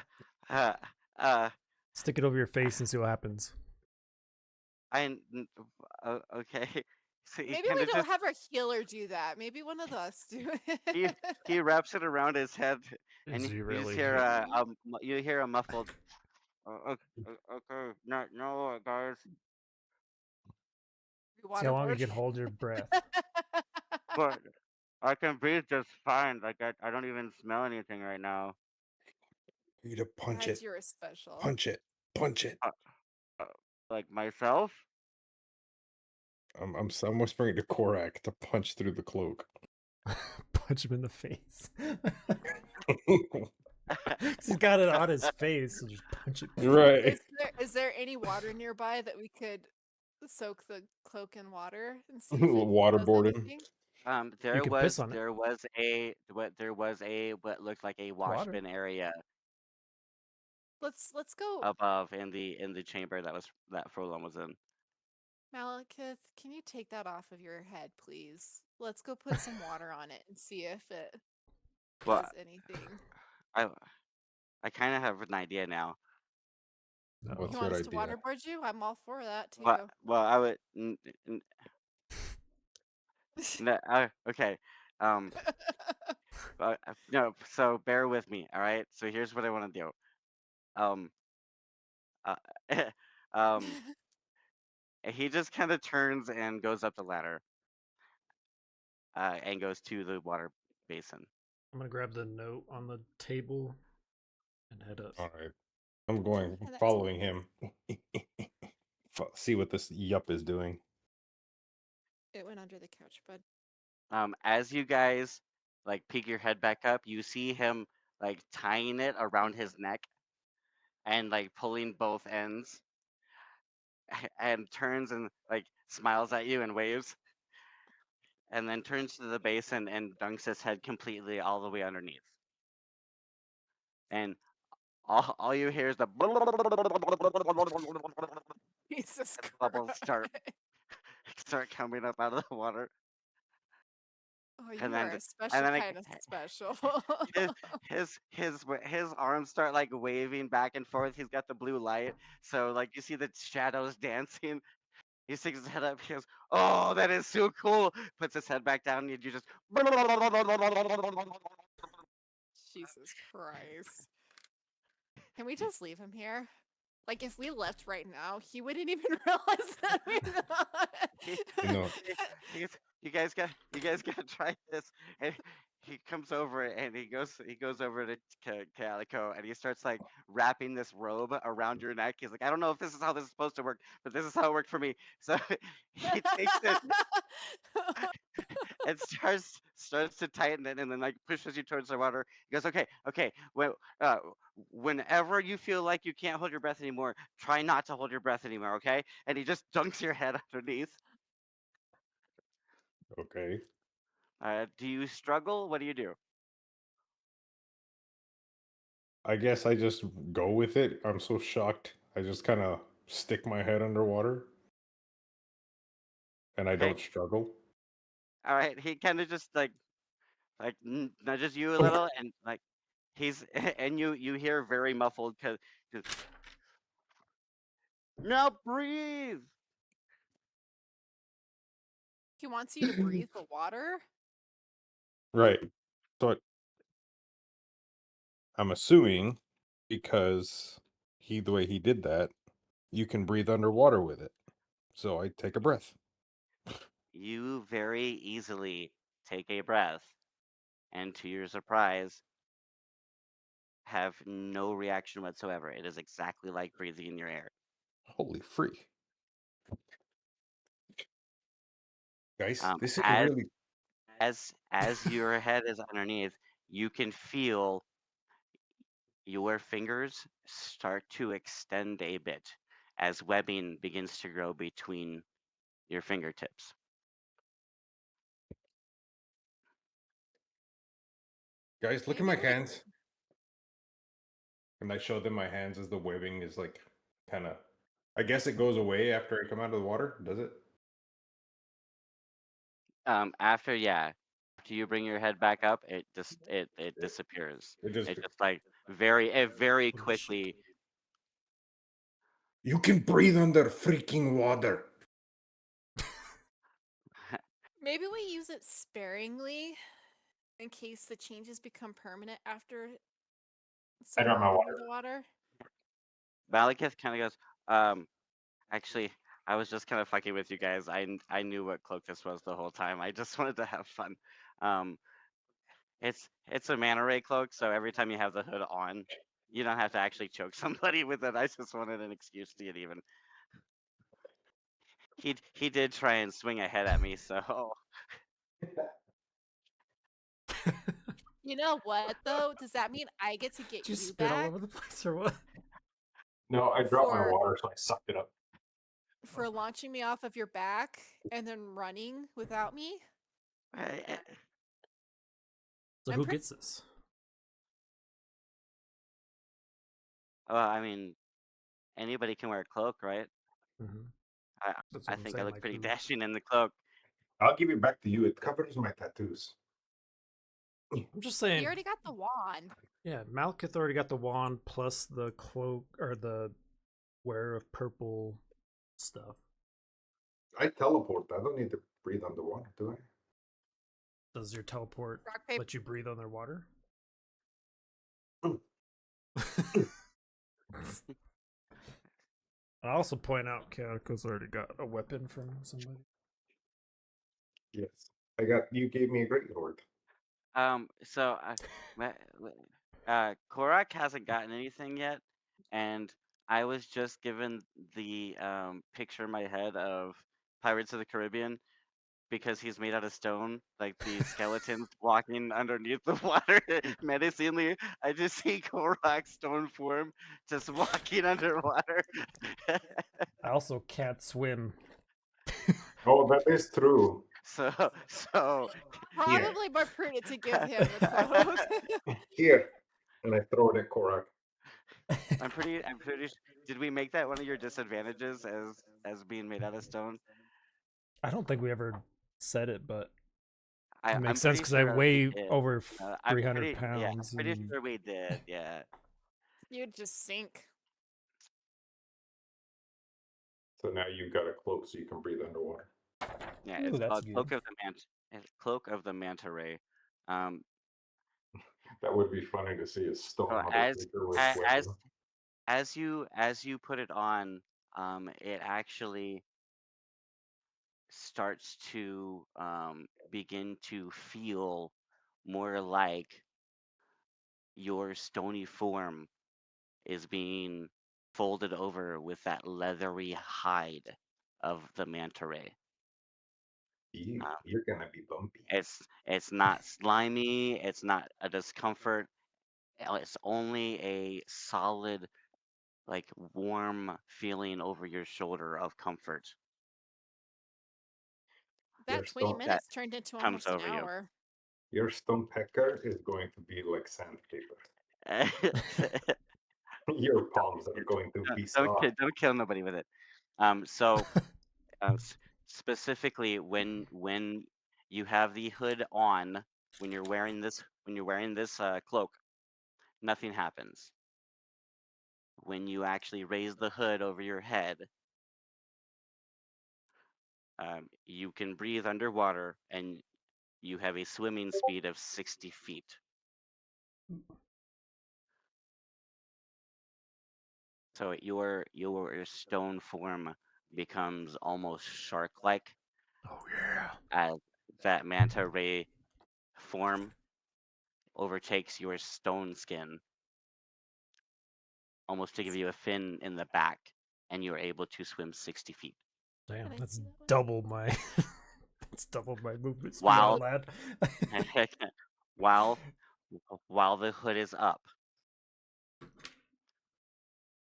uh, uh, Stick it over your face and see what happens. okay. So he maybe kind we of don't just have our healer do that. Maybe one of us do he it. he wraps it around his head, and Is he you just really? hear you hear a muffled. Okay, no, guys. We See how long you waterboard can hold your breath. But I can breathe just fine. Like I don't even smell anything right now. You to punch Guys, it, you're a special. punch it, punch it. Uh, uh, like myself. I'm whispering to Korak to punch through the cloak. Punch him in the face. He's got it on his face, so just punch it. Right. Is there any water nearby that we could soak the cloak in water and see if it does Waterboard him. anything? You can piss on it. There was a what looked like a wash Water. bin area Let's go. above in the chamber that Frolon was in. Malekith, can you take that off of your head, please? Let's go put some water on it and see if it Well, does anything. I kind of have an idea now. No. What's You your want us to idea? waterboard you? I'm all for that too. Well, I would. No, okay. No. So bear with me. All right. So here's what I want to do. Um. Uh, he just kind of turns and goes up the ladder. And goes to the water basin. I'm gonna grab the note on the table and head up. All right. I'm going, Yeah, that following him. See what this yup is doing. It went under the couch, bud. As you guys like peek your head back up, you see him like tying it around his neck and like pulling both ends, and turns and like smiles at you and waves, and then turns to the basin and dunks his head completely all the way underneath. And all you hear is the Jesus Christ. bubbles start coming up out of the water. Oh, you And are then a special like, kind of special. his arms start like waving back and forth. He's got the blue light, so like you see the shadows dancing. He sticks his head up. He goes, "Oh, that is so cool!" Puts his head back down, and you just. Jesus Christ. Can we just leave him here? Like, if we left right now, he wouldn't even realize that we're not. No. You guys got to try this. And he comes over and he goes over to Calico and he starts like wrapping this robe around your neck. He's like, I don't know if this is how this is supposed to work, but this is how it worked for me. So he takes it and starts to tighten it and then like pushes you towards the water. He goes, okay. Well, whenever you feel like you can't hold your breath anymore, try not to hold your breath anymore, okay? And he just dunks your head underneath. Okay. Do you struggle? What do you do? I guess I just go with it. I'm so shocked. I just kind of stick my head underwater. And I Okay. don't struggle. All right. He kind of just like nudges you a little, and like he's and you hear very muffled because now breathe. He wants you to breathe the water? Right. So I'm assuming because the way he did that, you can breathe underwater with it. So I take a breath. You very easily take a breath, and to your surprise, have no reaction whatsoever. It is exactly like breathing in your air. Holy free. Guys, this is As really as your head is underneath, you can feel your fingers start to extend a bit as webbing begins to grow between your fingertips. Guys, look at Maybe my we- hands. And I show them my hands as the webbing is like kind of. I guess it goes away after I come out of the water. Does it? After you bring your head back up, it just it disappears. It just. It just like very Holy shit. quickly. You can breathe under freaking water. Maybe we use it sparingly in case the changes become permanent after so I got my long water. under the water. Malekith kind of goes, actually, I was just kind of fucking with you guys. I knew what cloak this was the whole time. I just wanted to have fun. It's a manta ray cloak, so every time you have the hood on, you don't have to actually choke somebody with it. I just wanted an excuse to get even. He did try and swing ahead at me, so You know what though? Does that mean I get to get Did you you spit all back over the place or what? No, I dropped my For- water, so I sucked it up. for launching me off of your back and then running without me? So I'm who pre- gets this? well, I mean, anybody can wear a cloak, right? Mm-hmm. That's I what I'm think I saying. look Like, pretty who? dashing in the cloak. I'll give it back to you. It covers my tattoos. I'm just You saying. already got the wand. Yeah, Malekith already got the wand plus the cloak or the wear of purple stuff. I teleport. I don't need to breathe underwater, do I? Does your teleport Rock, paper. let you breathe underwater? Mm. I also point out Kaniko's already got a weapon from somebody. Yes. I got. You gave me a great lord. So Korak hasn't gotten anything yet, and I was just given the picture in my head of Pirates of the Caribbean because he's made out of stone, like the skeletons walking underneath the water menacingly. I just see Korak's stone form just walking underwater. I also can't swim. Oh, that is true. so Here. Probably more prudent to give him the cloak. Here. And I throw it at Korak. I'm pretty. Did we make that one of your disadvantages as being made out of stone? I don't think we ever said it, but it I'm makes sense pretty because I sure we weigh did. over I'm 300 pretty. Yeah, I'm pounds. pretty and sure we did. Yeah. You'd just sink. So now you've got a cloak so you can breathe underwater. Yeah, Ooh, it's that's called good. Cloak of the Manta Ray. That would be funny to see a stone So motherfucker with as you put it on, it actually starts to begin to feel more like your stony form is being folded over with that leathery hide of the manta ray. You're gonna be bumpy. It's not slimy. It's not a discomfort. It's only a solid, like warm feeling over your shoulder of comfort Your That 20 stone, minutes turned into comes almost an over you. hour. your stone pecker is going to be like sandpaper. Your palms are going to be soft. Don't kill nobody with it. So specifically when you have the hood on, when you're wearing this cloak, nothing happens. When you actually raise the hood over your head, you can breathe underwater, and you have a swimming speed of 60 feet. So your stone form becomes almost shark-like Oh yeah. as that manta ray form overtakes your stone skin, almost to give you a fin in the back, and you're able to swim 60 feet. Damn, Can I that's see that one? double my. That's double my movement speed Wow. on that. while while the hood is up.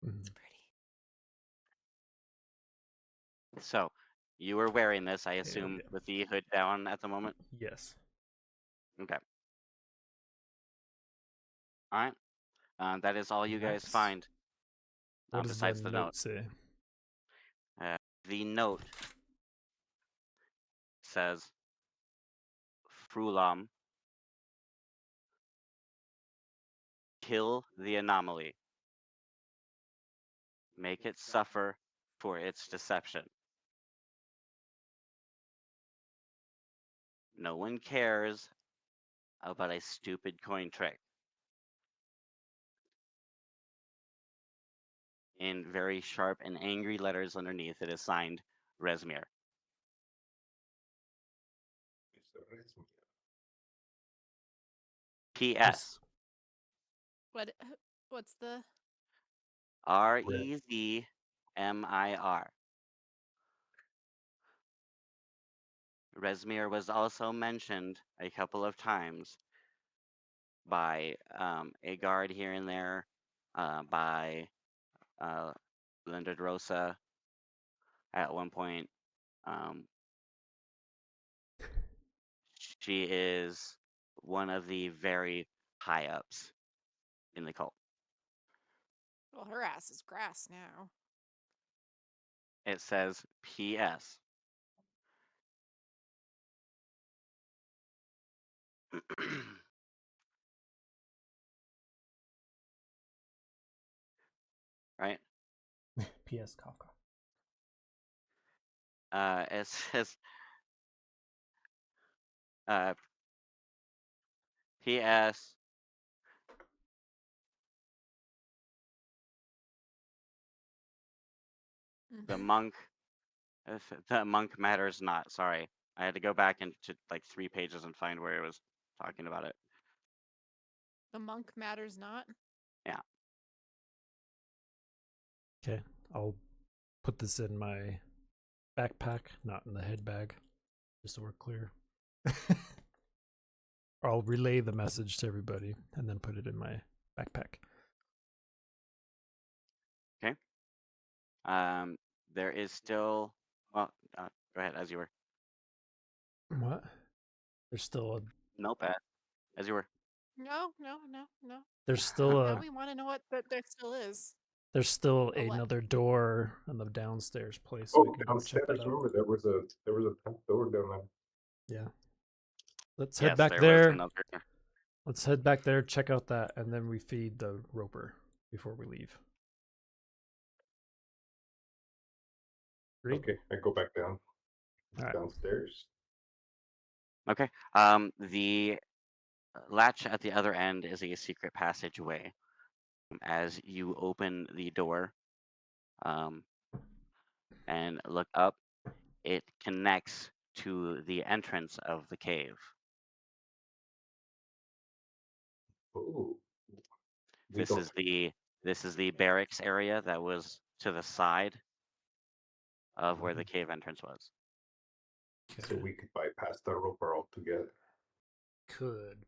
Mhm. It's pretty. So, you were wearing this, I Hell assume, yeah. with the hood down at the moment? Yes. Okay. Alright. That is all you guys Nice. find. What does the Besides the note say? The note says, Frulam, kill the anomaly. Make it suffer for its deception. No one cares about a stupid coin trick. In very sharp and angry letters underneath, it is signed Resmir. P.S. What? What's the? Rezmir. Resmir was also mentioned a couple of times by a guard here and there, by Linda Rosa at one point. She is one of the very high ups in the cult. Well, her ass is grass now. It says P.S. Right? P.S. Kafka. It says P.S. The monk matters not. Sorry. I had to go back into like 3 pages and find where it was talking about it. The monk matters not. Yeah. Okay, I'll put this in my backpack, not in the head bag, just so we're clear. I'll relay the message to everybody and then put it in my backpack. Okay. There is still. Well, go ahead as you were. What? There's still a. Nope. As you were. No. There's still Now a. we want to know what there still is. There's still A what? another door on the downstairs place, so we can go check that out. Remember there was a top door down there. Yeah. Let's Yes, head back there was there. another. Let's head back there, check out that, and then we feed the roper before we leave. Agreed? Okay, I go back down All right. downstairs. Okay. The latch at the other end is a secret passageway. As you open the door, and look up, it connects to the entrance of the cave. Ooh. We This don't. is the barracks area that was to the side of where the cave entrance was. So we could bypass the roper altogether. Could.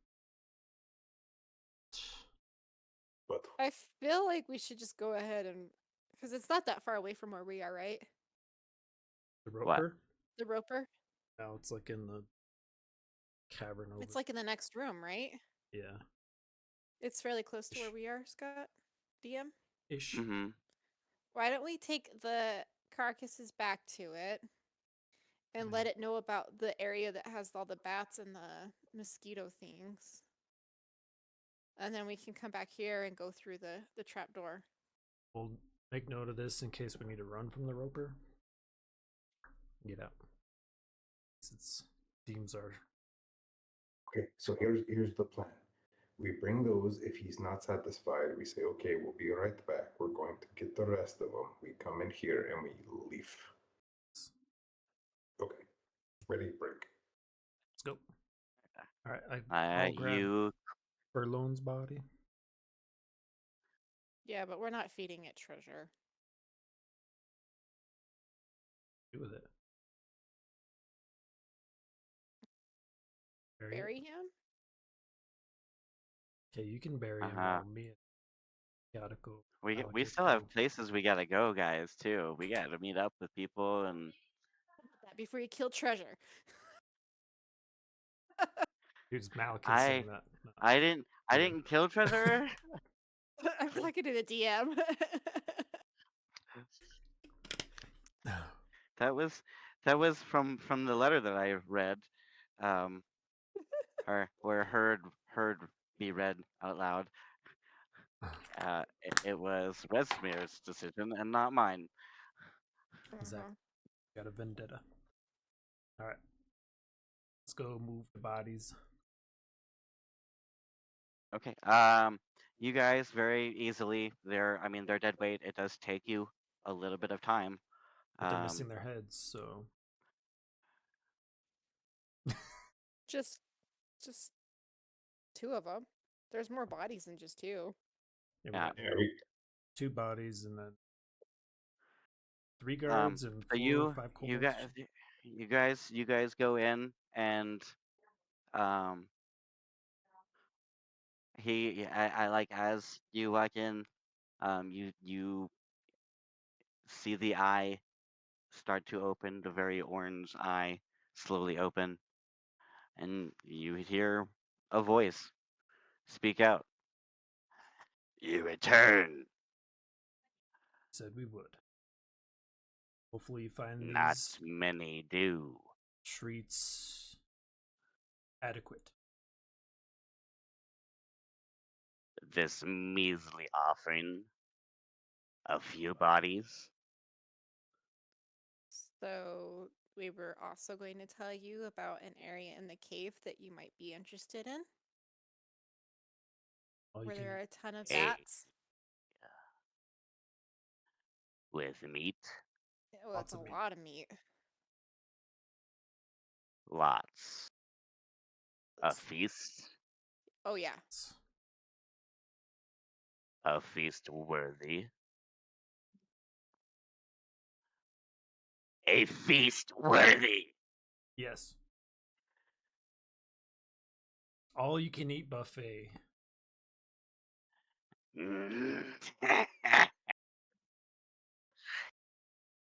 But I feel like we should just go ahead and, because it's not that far away from where we are, right? The What? roper? The roper. No, it's like in the cavern over. It's like in the next room, right? Yeah. It's fairly close to where we are, Scott. DM. Ish. Mm-hmm. Why don't we take the carcasses back to it and let it know about the area that has all the bats and the mosquito things? And then we can come back here and go through the trap door. We'll make note of this in case we need to run from the roper. Get out. Since deems are. okay, so here's the plan. We bring those. If he's not satisfied, we say, okay, we'll be right back. We're going to get the rest of them. We come in here and we leave. Okay, ready, break. Let's go. All right, I'll grab You Furlone's body. Yeah, but we're not feeding it treasure. Do with it. Bury him? Okay, you can bury him Uh-huh. while me and gotta go. We still have places we gotta go, guys. Too. We gotta meet up with people and. That before you kill treasure. Dude's Malekith I saying that. No. I Weird. didn't kill Treasurer. I'm talking to the DM. that was from the letter that I read, um, or heard be read out loud. It was Redsmear's decision and not mine. Exactly. Got a vendetta. All right. Let's go move the bodies. Okay. You guys very easily. I mean, they're dead weight. It does take you a little bit of time. But they're missing their heads, so just two of them. There's more bodies than just two. yeah, we Yeah. got Yeah, we 2 bodies and then 3 guards and So 4 or 5 kobolds. you guys go in and um I like as you walk in, you see the eye start to open, the very orange eye slowly open, and you hear a voice speak out. You return. Said we would. Hopefully you find Not these many do. treats adequate. This measly offering, a few bodies. So we were also going to tell you about an area in the cave that you might be interested in, All you where can there are a ton of Hey. bats. With meat, Well, Lots it's a of meat. lot of meat. lots. A feast, Oh yeah. a feast worthy. A feast worthy. Yes. All you can eat buffet. Mm.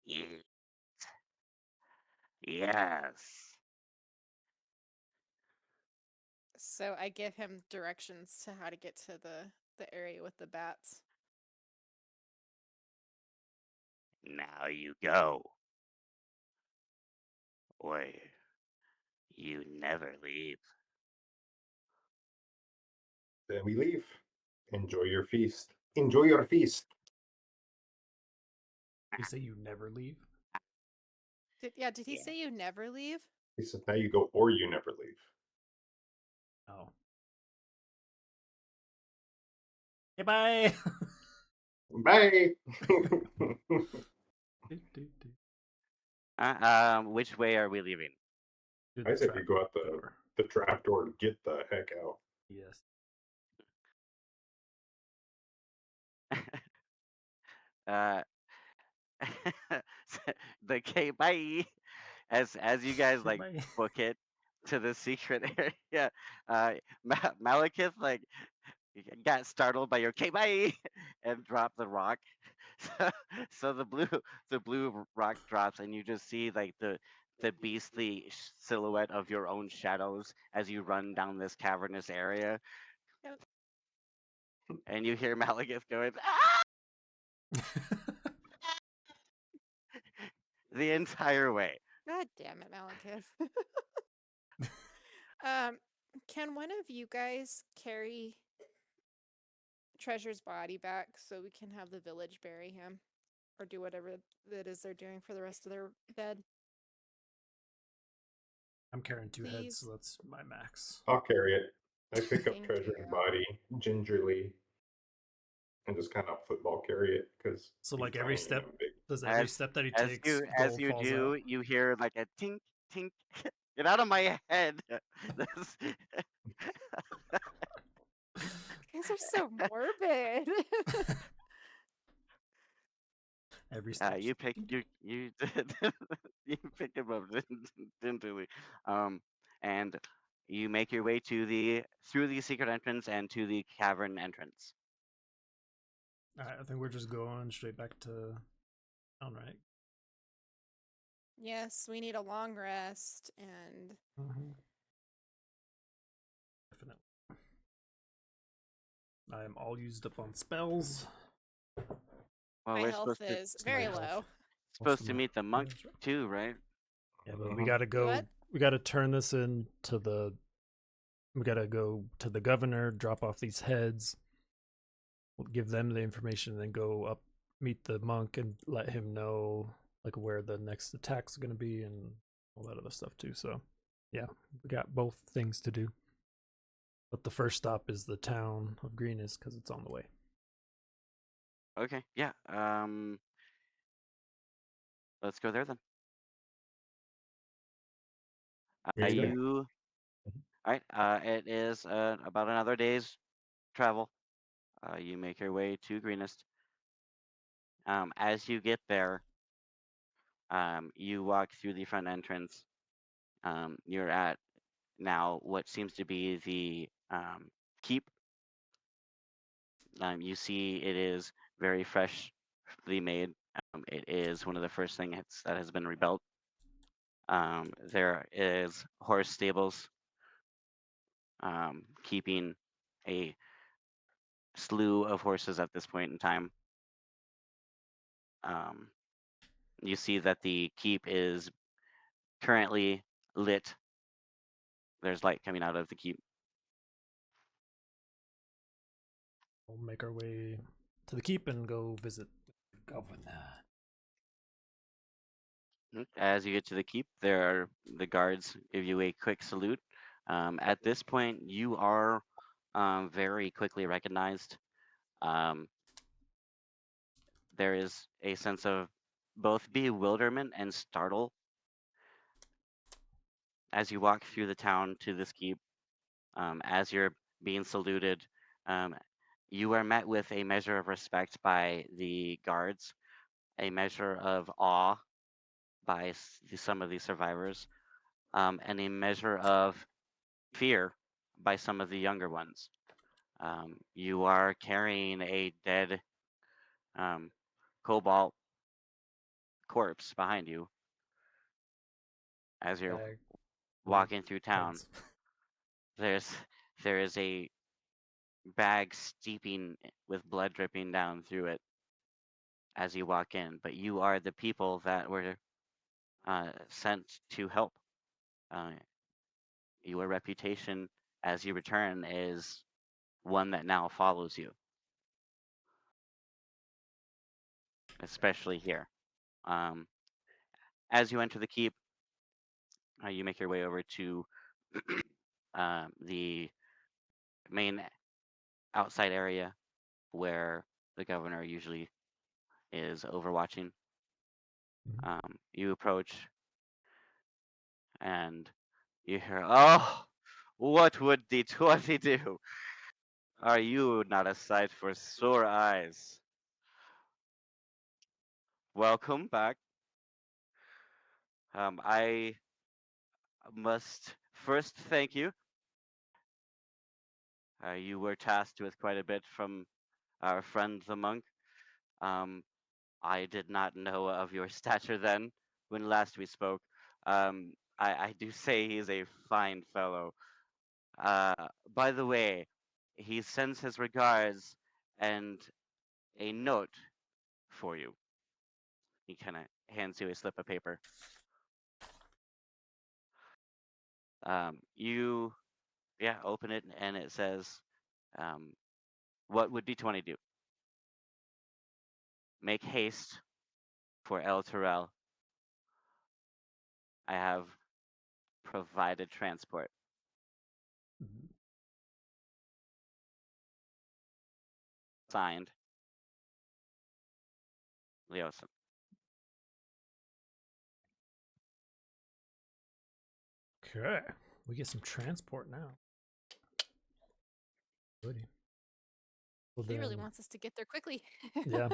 Ye- yes. So I give him directions to how to get to the area with the bats. Now you go. Or you never leave. then we leave. Enjoy your feast. Enjoy your feast. You say you never leave? Did he Yeah. say you never leave? He says now you go or you never leave. Oh. Hey, bye. Bye. Which way are we leaving? Through I the said you go out door. the trap door and get the heck out. Yes. uh, the K bye. As you guys like Bye. book it to the secret area, Malekith like got startled by your K bye and dropped the rock. So, so the blue rock drops and you just see like the beastly silhouette of your own shadows as you run down this cavernous area, Yep. and you hear Malekith going ah! the entire way. God damn it, Malekith. Can one of you guys carry Treasure's body back so we can have the village bury him? Or do whatever that is they're doing for the rest of their bed? I'm carrying 2 heads, Please. so that's my max. I'll carry it. I pick up Thank treasure you. and body gingerly and just kind of football carry it because So like every step, does As every step that he as takes, you gold falls do, out? you hear like a tink tink. Get out of my head! This- You guys are so morbid. Every step. you just pick ding, you you pick him up gingerly, and you make your way to through the secret entrance and to the cavern entrance. Alright, I think we're just going straight back to town, right? Yes, we need a long rest and Definitely. I am all used up on spells. Well, my we're health supposed to is my very health. low. supposed to meet the monk That's right. too, right? Yeah, but we Mhm. gotta go. what? We gotta turn this into the. We gotta go to the governor, drop off these heads, we'll give them the information, and then go up, meet the monk, and let him know like where the next attack's gonna be and all that other stuff too. So, yeah, we got both things to do. But the first stop is the town of Greenest because it's on the way. Okay, yeah. Let's go there then. Here you go. You, all right? It is about another day's travel. You make your way to Greenest. As you get there, you walk through the front entrance. You're at now what seems to be the keep. You see it is very freshly made. It is one of the first things that has been rebuilt. There is horse stables, keeping a slew of horses at this point in time. You see that the keep is currently lit. There's light coming out of the keep. We'll make our way to the keep and go visit the governor. As you get to the keep, the guards give you a quick salute. At this point, you are very quickly recognized. There is a sense of both bewilderment and startle as you walk through the town to this keep. As you're being saluted, you are met with a measure of respect by the guards, a measure of awe by some of the survivors, and a measure of fear by some of the younger ones. You are carrying a dead cobalt corpse behind you as you're Bag. walking through town. Heads. There is a bag steeping with blood dripping down through it as you walk in, but you are the people that were sent to help. Your reputation as you return is one that now follows you, especially here. As you enter the keep, you make your way over to the main outside area where the governor usually is overwatching. You approach and you hear, "Oh, what would the 20 do? Are you not a sight for sore eyes? Welcome back. I must first thank you. You were tasked with quite a bit from our friend the monk. Um, I did not know of your stature then when last we spoke. I do say he's a fine fellow. By the way, he sends his regards and a note for you. He kind of hands you a slip of paper. You, yeah, open it and it says, what would D20 do? Make haste for El Terrell. I have provided transport. Signed, Leosin. Okay, we get some transport now. Goody. Well, He really then, wants us to get there quickly. yeah.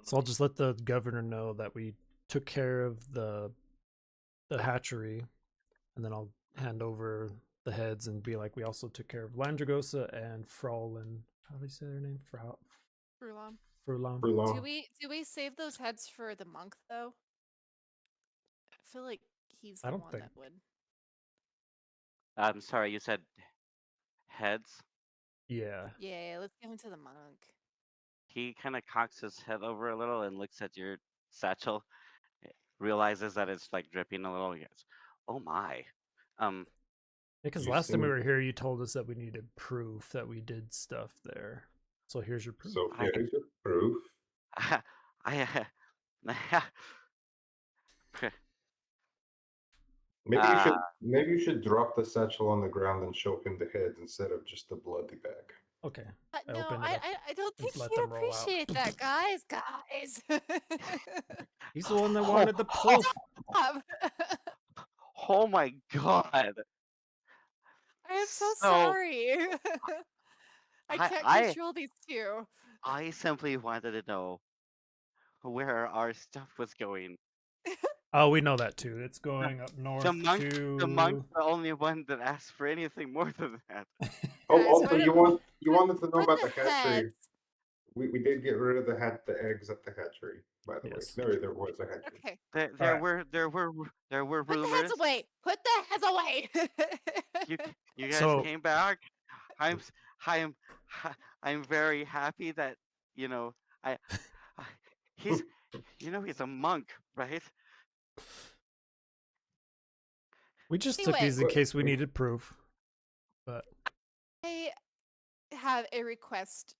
So I'll just let the governor know that we took care of the hatchery, and then I'll hand over the heads and be like, we also took care of Landragosa and Fraulein. How do you say their name? Furlong. Furlong. For long. Do we save those heads for the monk though? I feel like he's I the don't one think- that would. I'm sorry, you said heads. Yeah. Yeah, let's give him to the monk. He kind of cocks his head over a little and looks at your satchel, realizes that it's like dripping a little. He goes, "Oh my." Because You last time we seem- were here, you told us that we needed proof that we did stuff there. So here's your proof. So I- here's your proof. I Maybe you should drop the satchel on the ground and show him the heads instead of just the bloody bag. Okay. I No, open it up I don't and think let he'd them roll out. appreciate that, guys. Guys. He's the one that Oh, wanted the proof. Stop. oh my god. I am so So, sorry. I I- can't I- control these two. I simply wanted to know where our stuff was going. Oh, we know that too. It's going up north The monk's to. the only one that asked for anything more than that. Oh, Guys, also what you wanted to know for about the the hatchery. heads. We did get rid of the eggs at the hatchery, by the Yes. way. There was a hatchery. Okay. There Alright. were Put the rumors. heads away. Put the heads away. You guys So- came back. I'm s- I'm I'm very happy that I he's he's a monk, right? We just took Anyway. these in What- case we needed proof. But I have a request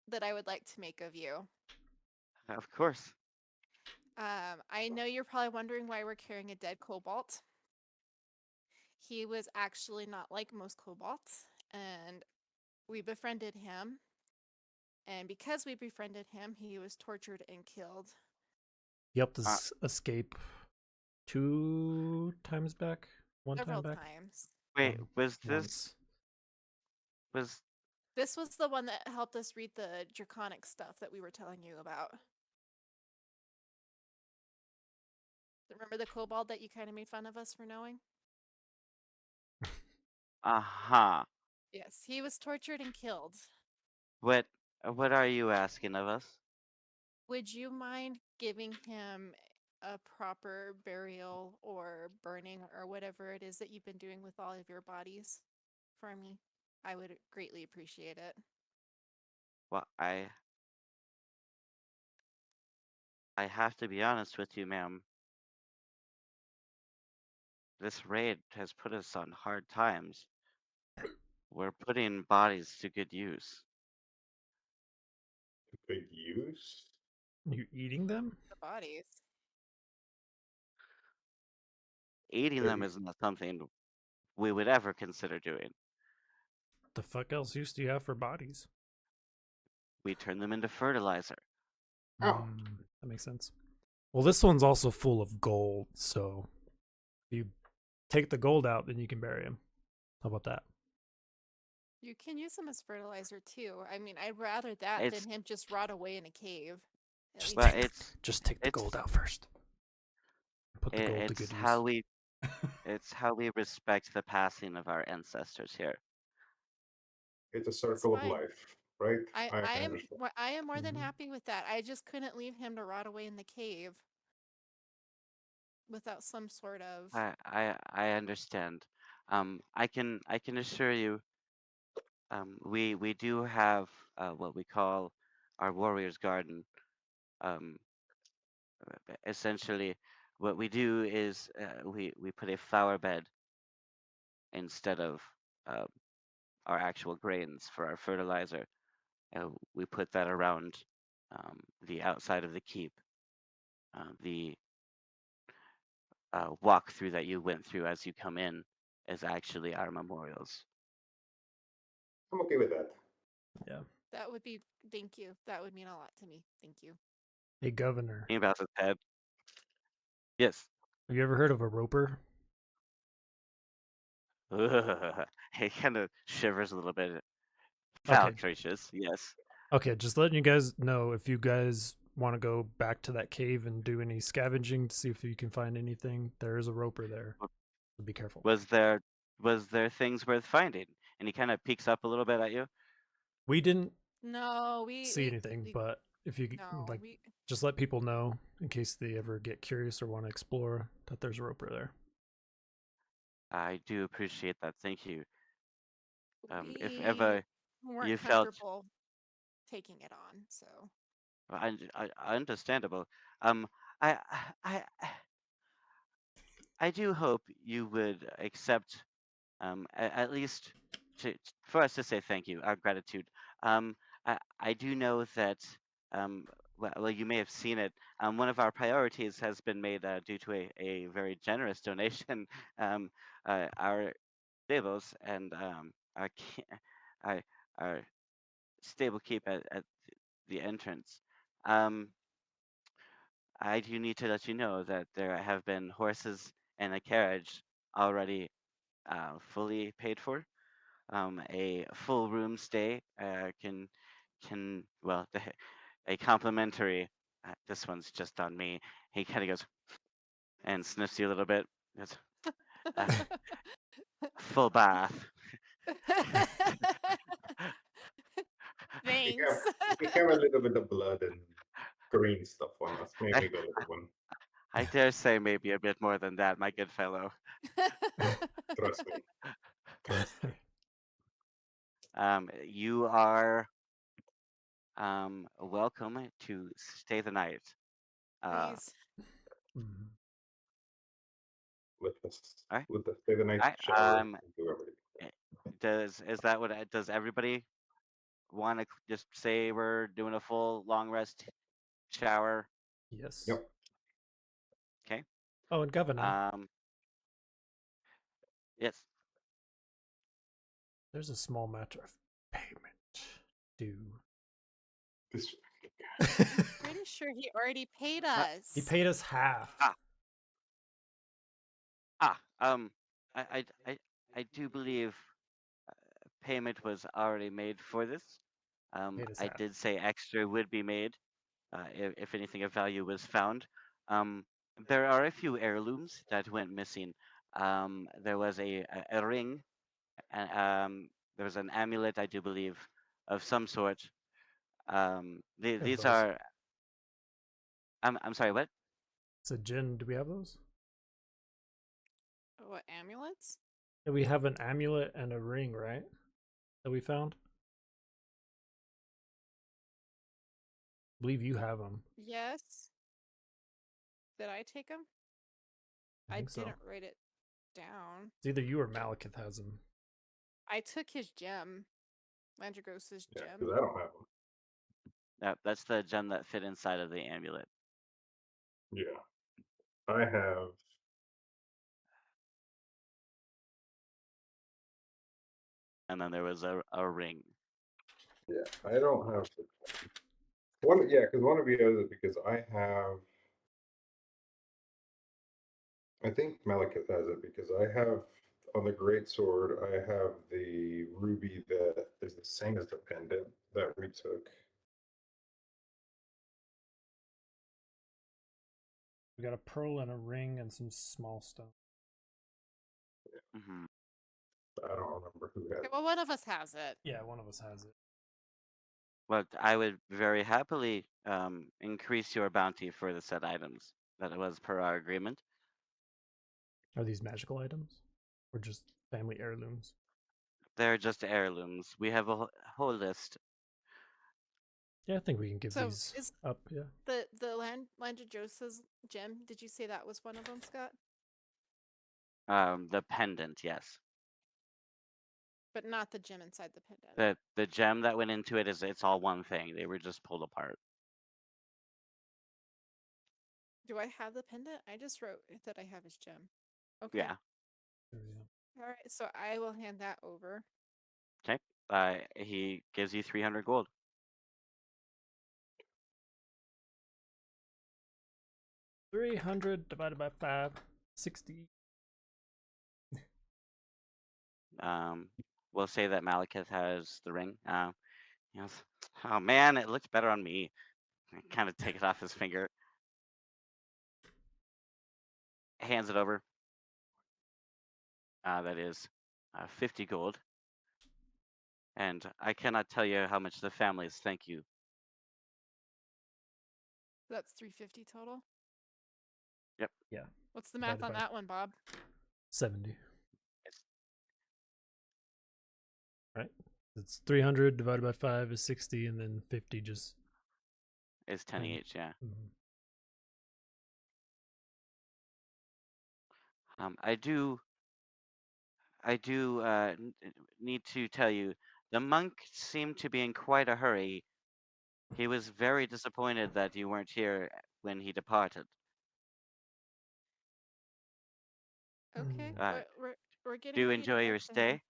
that I would like to make of you. Of course. I know you're probably wondering why we're carrying a dead cobalt. He was actually not like most kobolds, and we befriended him. And because we befriended him, he was tortured and killed. he helped us escape 2 times back. One Several time back. times. Wait, One- was this once. was This was the one that helped us read the draconic stuff that we were telling you about. Remember the kobold that you kind of made fun of us for knowing? uh-huh. Yes, he was tortured and killed. What are you asking of us? Would you mind giving him a proper burial or burning or whatever it is that you've been doing with all of your bodies for me? I would greatly appreciate it. Well, I have to be honest with you, ma'am. This raid has put us on hard times. We're putting bodies to good use. Good use? You eating them? The bodies. Eating them Maybe. isn't something we would ever consider doing. The fuck else use do you have for bodies? We turn them into fertilizer. Oh. That makes sense. Well, this one's also full of gold, so if you take the gold out, then you can bury him. How about that? You can use them as fertilizer too. I mean, I'd rather that It's- than him just rot away in a cave. At Just least But Just take the it's- gold out first. Put the gold to it's good how use. it's how we respect the passing of our ancestors here. It's a circle of fine. life, right? I am understand. I am more than Mhm. happy with that. I just couldn't leave him to rot away in the cave without some sort of I understand. I can assure you. We do have what we call our warrior's garden. Essentially, what we do is we put a flower bed instead of uh, our actual grains for our fertilizer. We put that around the outside of the keep. The walkthrough that you went through as you come in is actually our memorials. I'm okay with that. Yeah. that would be thank you. That would mean a lot to me. Thank you. Hey, Governor. He bows his head. Yes. Have you ever heard of a roper? He kind of shivers a little bit. Okay. Falcricious, yes. Okay, just letting you guys know if you guys want to go back to that cave and do any scavenging to see if you can find anything, there is a roper there. So be careful. Was there was there things worth finding? And he kind of peeks up a little bit at you. We didn't No, see anything, but if you no, like, we just let people know in case they ever get curious or want to explore that there's a roper there. I do appreciate that. Thank you. If we ever weren't you felt comfortable taking it on, so understandable, um, I, I, I I do hope you would accept, at least for us to say thank you, our gratitude. I do know that, well, you may have seen it. One of our priorities has been made due to a very generous donation. Um, our stables and our, our, our stable keep at the entrance. Um, I do need to let you know that there have been horses and a carriage already fully paid for. A full room stay can well a complimentary. This one's just on me. He kind of goes and sniffs you a little bit. Goes, uh, full bath. We thanks. have a little bit of blood and green stuff on us. I, Maybe the little one. I dare say maybe a bit more than that, my good fellow. Trust me. Trust me. You are welcome to stay the night. Please. Mhm. Let us All right. stay the night, All right. shower, and do everything. Does everybody want to just say we're doing a full long rest shower? Yes. Yep. Okay. Oh, and Governor, Yes. there's a small matter of payment due. This Pretty sure he already paid Uh, us. He paid us half. Ah. Um. I do believe payment was already made for this. Paid us I half. did say extra would be made, if anything of value was found. Um. There are a few heirlooms that went missing. There was a ring. There was an amulet, I do believe, of some sort. We have These those. are. I'm sorry. What? So, Jin, do we have those? What, amulets? Yeah, we have an amulet and a ring, right? That we found. I believe you have them. Yes. Did I take them? I think so. didn't write it down. It's either you or Malekith has them. I took his gem. Landragos's yeah, gem. because I don't have them. That's the gem that fit inside of the amulet. Yeah. I have. And then there was a ring. Yeah, I don't have one. Yeah, because one of you has it because I have. I think Malekith has it because I have on the great sword. I have the ruby that is the same as the pendant that we took. We got a pearl and a ring and some small stone. Hmm. I don't remember who had Okay, it. well, one of us has it. Yeah, one of us has it. But I would very happily increase your bounty for the said items. That was per our agreement. Are these magical items? Or just family heirlooms? They're just heirlooms. We have a whole list. Yeah, I think we can give So these is up, yeah. the Landragos's gem? Did you say that was one of them, Scott? The pendant, yes. But not the gem inside the pendant. The gem that went into it it's all one thing. They were just pulled apart. Do I have the pendant? I just wrote that I have his gem. Okay. Yeah. There we go. All right. So I will hand that over. Okay. He gives you 300 gold. 300 divided by 5, 60. We'll say that Malekith has the ring. Yes. Oh man, it looks better on me. Kind of take it off his finger. Hands it over. That is 50 gold. And I cannot tell you how much the families thank you. That's 350 total. Yep. Yeah. What's the math Divided on by- that one, Bob? 70. It's, Right? It's 300 divided by 5 is 60, and then 50 just. it's 10 And- each, yeah. Mhm. I do need to tell you, the monk seemed to be in quite a hurry. He was very disappointed that you weren't here when he departed. Okay, Uh, we're getting Do ready to enjoy head your to him. stay.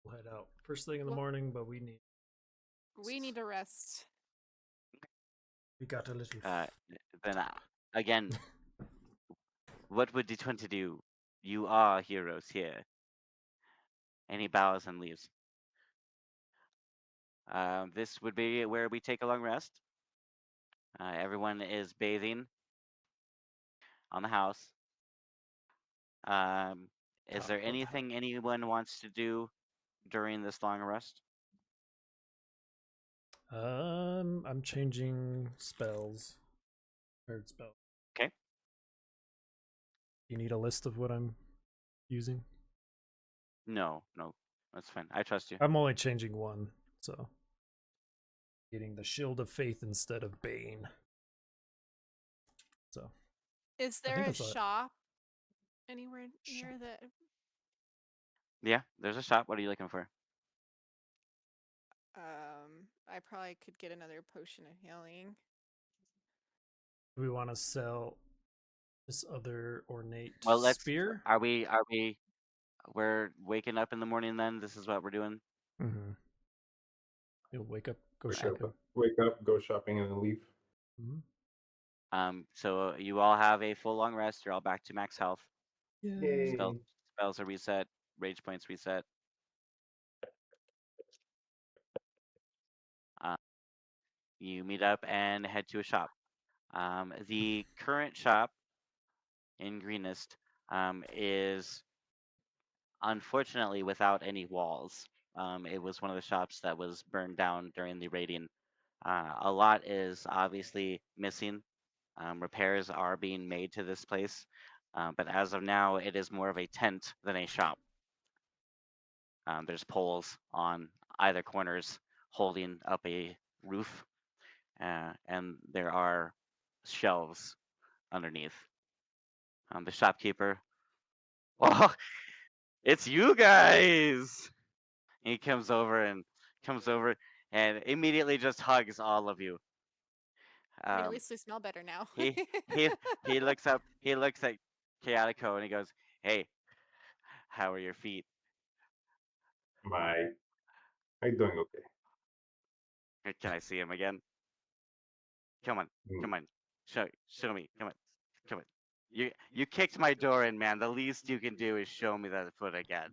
We'll head out first thing in the Well- morning, but we need. We need to rest. We got a little. Then again, what would D20 do? You are heroes here. And he bows and leaves. This would be where we take a long rest. Everyone is bathing on the house. Is Top there of the anything anyone wants to do during this long rest? I'm changing spells. Third spell. Okay. You need a list of what I'm using? No, that's fine. I trust you. I'm only changing one, so getting the Shield of Faith instead of Bane. So Is I there think a that's all right. shop anywhere near that? Yeah, there's a shop. What are you looking for? I probably could get another potion of healing. Do we want to sell this other ornate Well, spear? Are we? We're waking up in the morning. Then this is what we're doing. Mm-hmm. You'll wake up, go Wake shopping. wake up, go shopping, and then leave. Mm-hmm. So you all have a full long rest. You're all back to max health. Yay. Spells are reset. Rage points reset. You meet up and head to a shop. The current shop in Greenest is unfortunately without any walls. It was one of the shops that was burned down during the raiding. A lot is obviously missing. Repairs are being made to this place, but as of now, it is more of a tent than a shop. There's poles on either corners holding up a roof, and there are shelves underneath. The shopkeeper, oh, it's you guys! He comes over and immediately just hugs all of you. I mean, at least we smell better now. he he looks up. He looks at Chaotico and he goes, "Hey, how are your feet? I'm doing okay. Can I see him again? Come on, come on, show me. Come on. You kicked my door in, man. The least you can do is show me that foot again."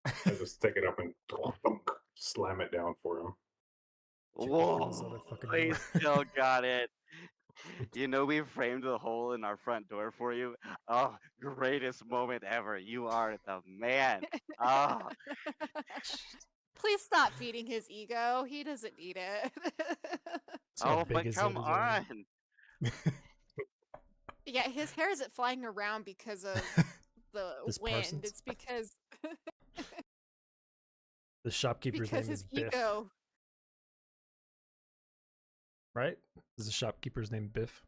I just take it up and slam it down for him. Kick it through this Whoa, other fucking he door. still got it. You know, we framed the hole in our front door for you. Oh, greatest moment ever. You are the man. Oh, Please stop feeding his ego. He doesn't need it. See how oh, big but his come head is already? on. Yeah, his hair isn't flying around because of the This wind. Parsons. It's because The shopkeeper's name his is Biff, ego. right? Is the shopkeeper's name Biff?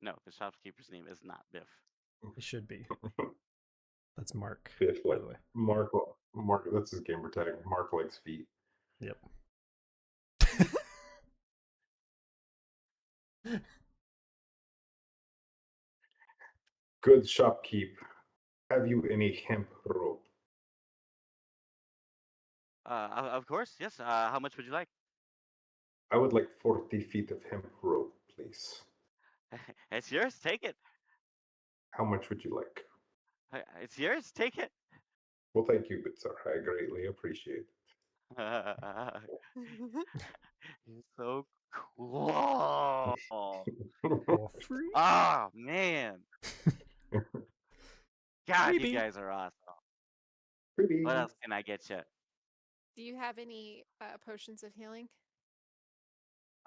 No, the shopkeeper's name is not Biff. It should be. That's Mark, Biff, by like the way. Mark, that's his gamer tag. Mark likes feet. Yep. Good shopkeep. Have you any hemp rope? Of course, yes. How much would you like? I would like 40 feet of hemp rope, please. It's yours. Take it. How much would you like? It's yours. Take it. Well, thank you, good sir. I greatly appreciate He's so cool. For free? Ah, man. God, you Freebie. guys are awesome. What else can I get you? Do you have any potions of healing?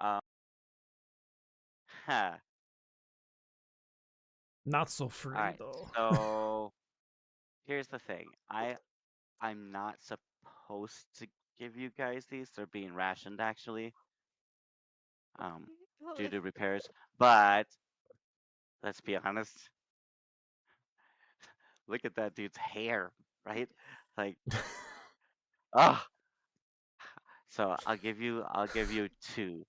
Huh. Not so free All right. though. So here's the thing. I'm not supposed to give you guys these. They're being rationed actually, Okay. Well, due if to repairs. But let's be honest. Look at that dude's hair, right? Like, oh. So I'll give you two.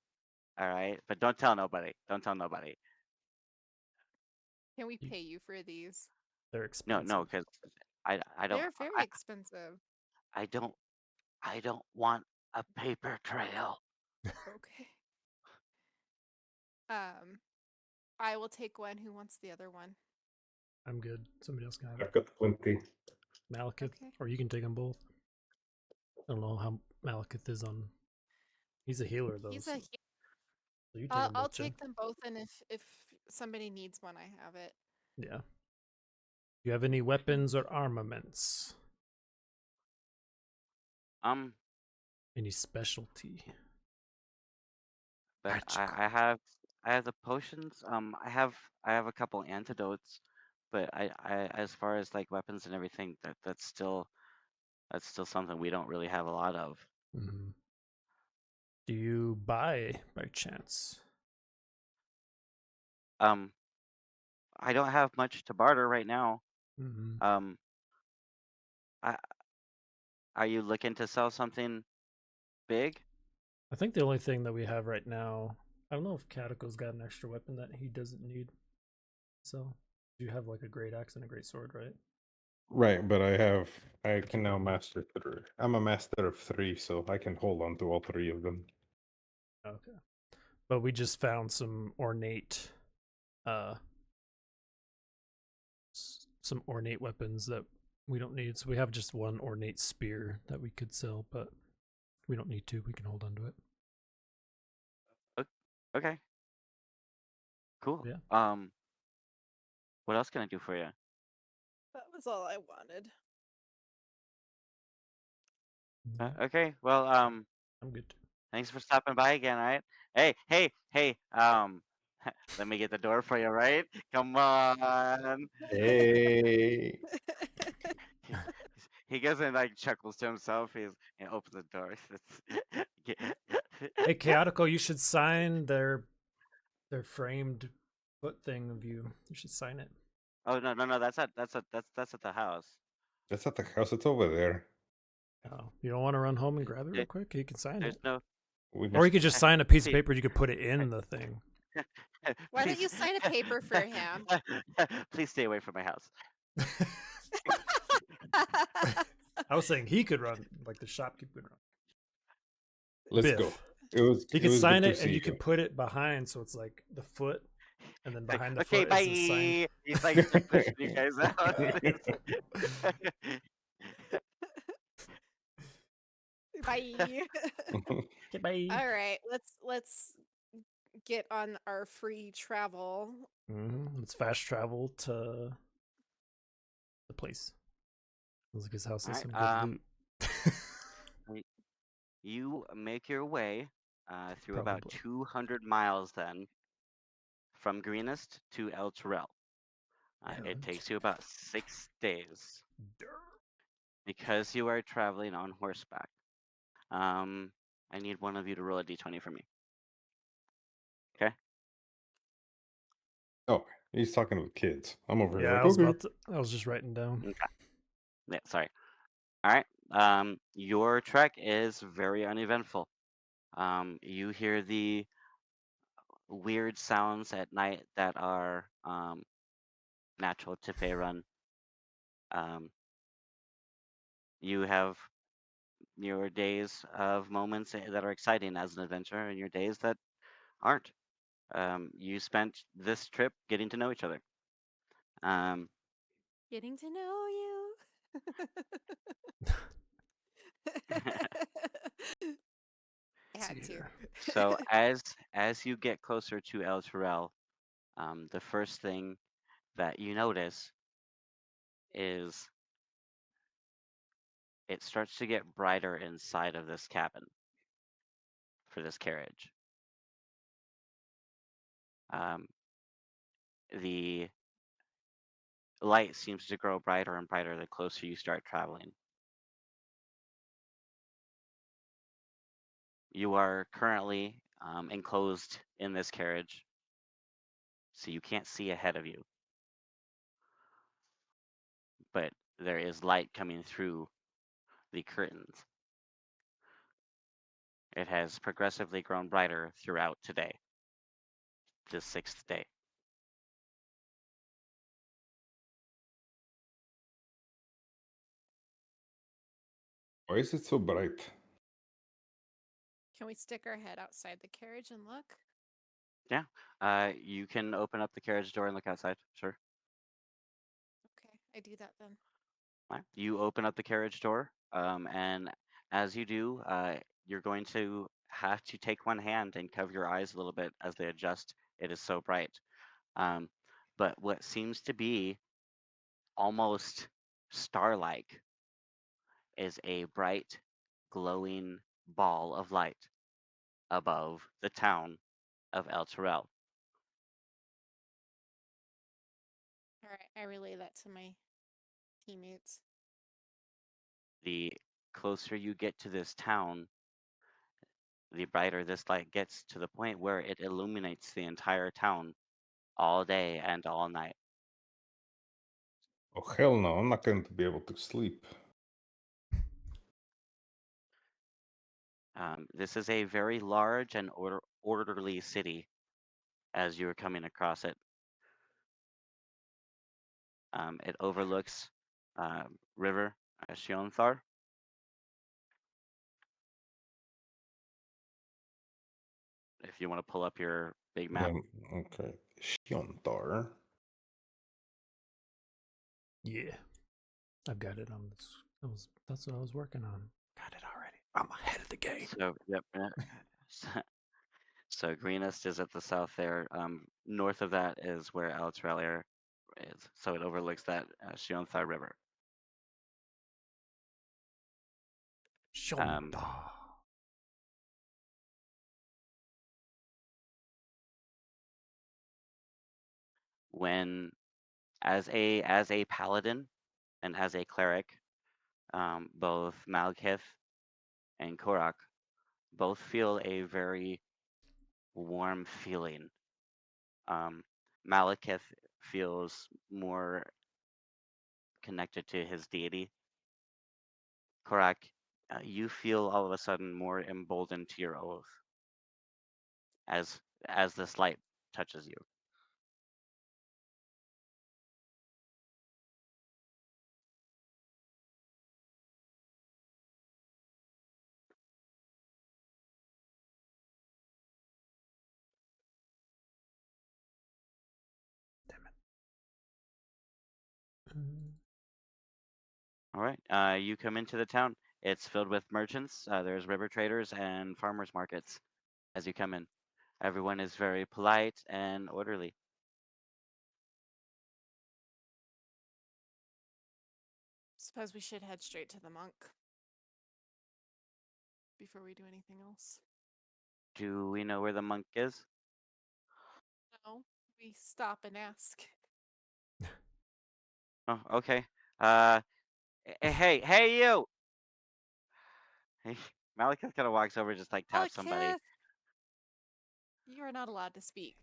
All right, but don't tell nobody. Don't tell nobody. can we You- pay you for these? They're No, expensive. because I don't They're very expensive. I don't I don't want a paper trail. Okay. I will take one. Who wants the other one? I'm good. Somebody else can have it. I've got plenty. Malekith, Okay. or you can take them both. I don't know how Malekith is on. He's a healer though. He's So, a. so you take I'll, them I'll both, Jen. take them both, and if somebody needs one, I have it. Yeah. Do you have any weapons or armaments? Um, Any specialty? but Magical. I have the potions. I have a couple antidotes, but I as far as like weapons and everything, that's still something we don't really have a lot of. Mm-hmm. Do you buy by chance? I don't have much to barter right now. Mm-hmm. I Are you looking to sell something big? I think the only thing that we have right now, I don't know if Katako's got an extra weapon that he doesn't need. So you have like a great axe and a great sword, right? Right, but I can now master three. I'm a master of three, so I can hold on to all three of them. Okay. But we just found some ornate some ornate weapons that we don't need. So we have just one ornate spear that we could sell, but we don't need to. We can hold on to it. Okay, cool. Yeah. What else can I do for you? That was all I wanted. Okay, well, I'm good. thanks for stopping by again, all right? Hey, let me get the door for you, right? Come on. Hey. He goes and like chuckles to himself. He opens the door. Hey, Chaotico, you should sign their framed foot thing of you. You should sign it. Oh no, that's at the house. That's at the house. It's over there. Oh, you don't want to run home and grab it real There- quick? You can sign There's it. no. We Or you must. could just sign a piece of Please. paper. You could put it in the thing. Why don't you sign a paper for him? Please stay away from my house. I was saying he could run, like the shopkeeper could run. Let's Biff. go. It was. You It could was sign good it to and see you could put it behind, so it's like the foot, and then Like, behind the okay, foot bye. is the sign. He's like start pushing you guys out. Bye. Okay, bye. All right, let's get on our free travel. Let's fast travel to the place. Looks like his house has Alright, some good loot. You make your way through about Probably. 200 miles then from Greenest to El Terrell. It takes you about 6 days because you are traveling on horseback. I need one of you to roll a d20 for me. Okay? Oh, he's talking with kids. I'm over here Yeah, like, I was okay. about to. I was just writing down. Okay. Yeah, sorry. All right. Your trek is very uneventful. You hear the weird sounds at night that are natural to Faerun. You have your days of moments that are exciting as an adventurer, and your days that aren't. You spent this trip getting to know each other. Getting to know you. I had to. So as you get closer to El Terrell, the first thing that you notice is it starts to get brighter inside of this cabin for this carriage. The light seems to grow brighter and brighter the closer you start traveling. You are currently enclosed in this carriage, so you can't see ahead of you. But there is light coming through the curtains. It has progressively grown brighter throughout today, the 6th day. Why is it so bright? Can we stick our head outside the carriage and look? You can open up the carriage door and look outside, sure. Okay, I do that then. Right. You open up the carriage door, and as you do, you're going to have to take one hand and cover your eyes a little bit as they adjust. It is so bright. But what seems to be almost star-like is a bright, glowing ball of light above the town of El Terrell. All right, I relay that to my teammates. The closer you get to this town, the brighter this light gets, to the point where it illuminates the entire town all day and all night. Oh, hell no. I'm not going to be able to sleep. This is a very large and orderly city as you're coming across it. It overlooks River Shionthar. If you want to pull up your big map. Okay. Shionthar. Yeah, I've got it on this. That's what I was working on. Got it already. I'm ahead of the game. So, yep. So Greenest is at the south there. North of that is where Altrelier is. So it overlooks that Shionthar River. Shonda. When, as a paladin and as a cleric, both Malkith and Korak both feel a very warm feeling. Malekith feels more connected to his deity. Korak, you feel all of a sudden more emboldened to your oath as this light touches you. Damn it. All right. You come into the town. It's filled with merchants. There's river traders and farmers markets as you come in. Everyone is very polite and orderly. Suppose we should head straight to the monk before we do anything else. Do we know where the monk is? No, we stop and ask. Oh, okay. Hey, you! Hey, Malekith kind of walks over, just like taps somebody. Malekith! You are not allowed to speak.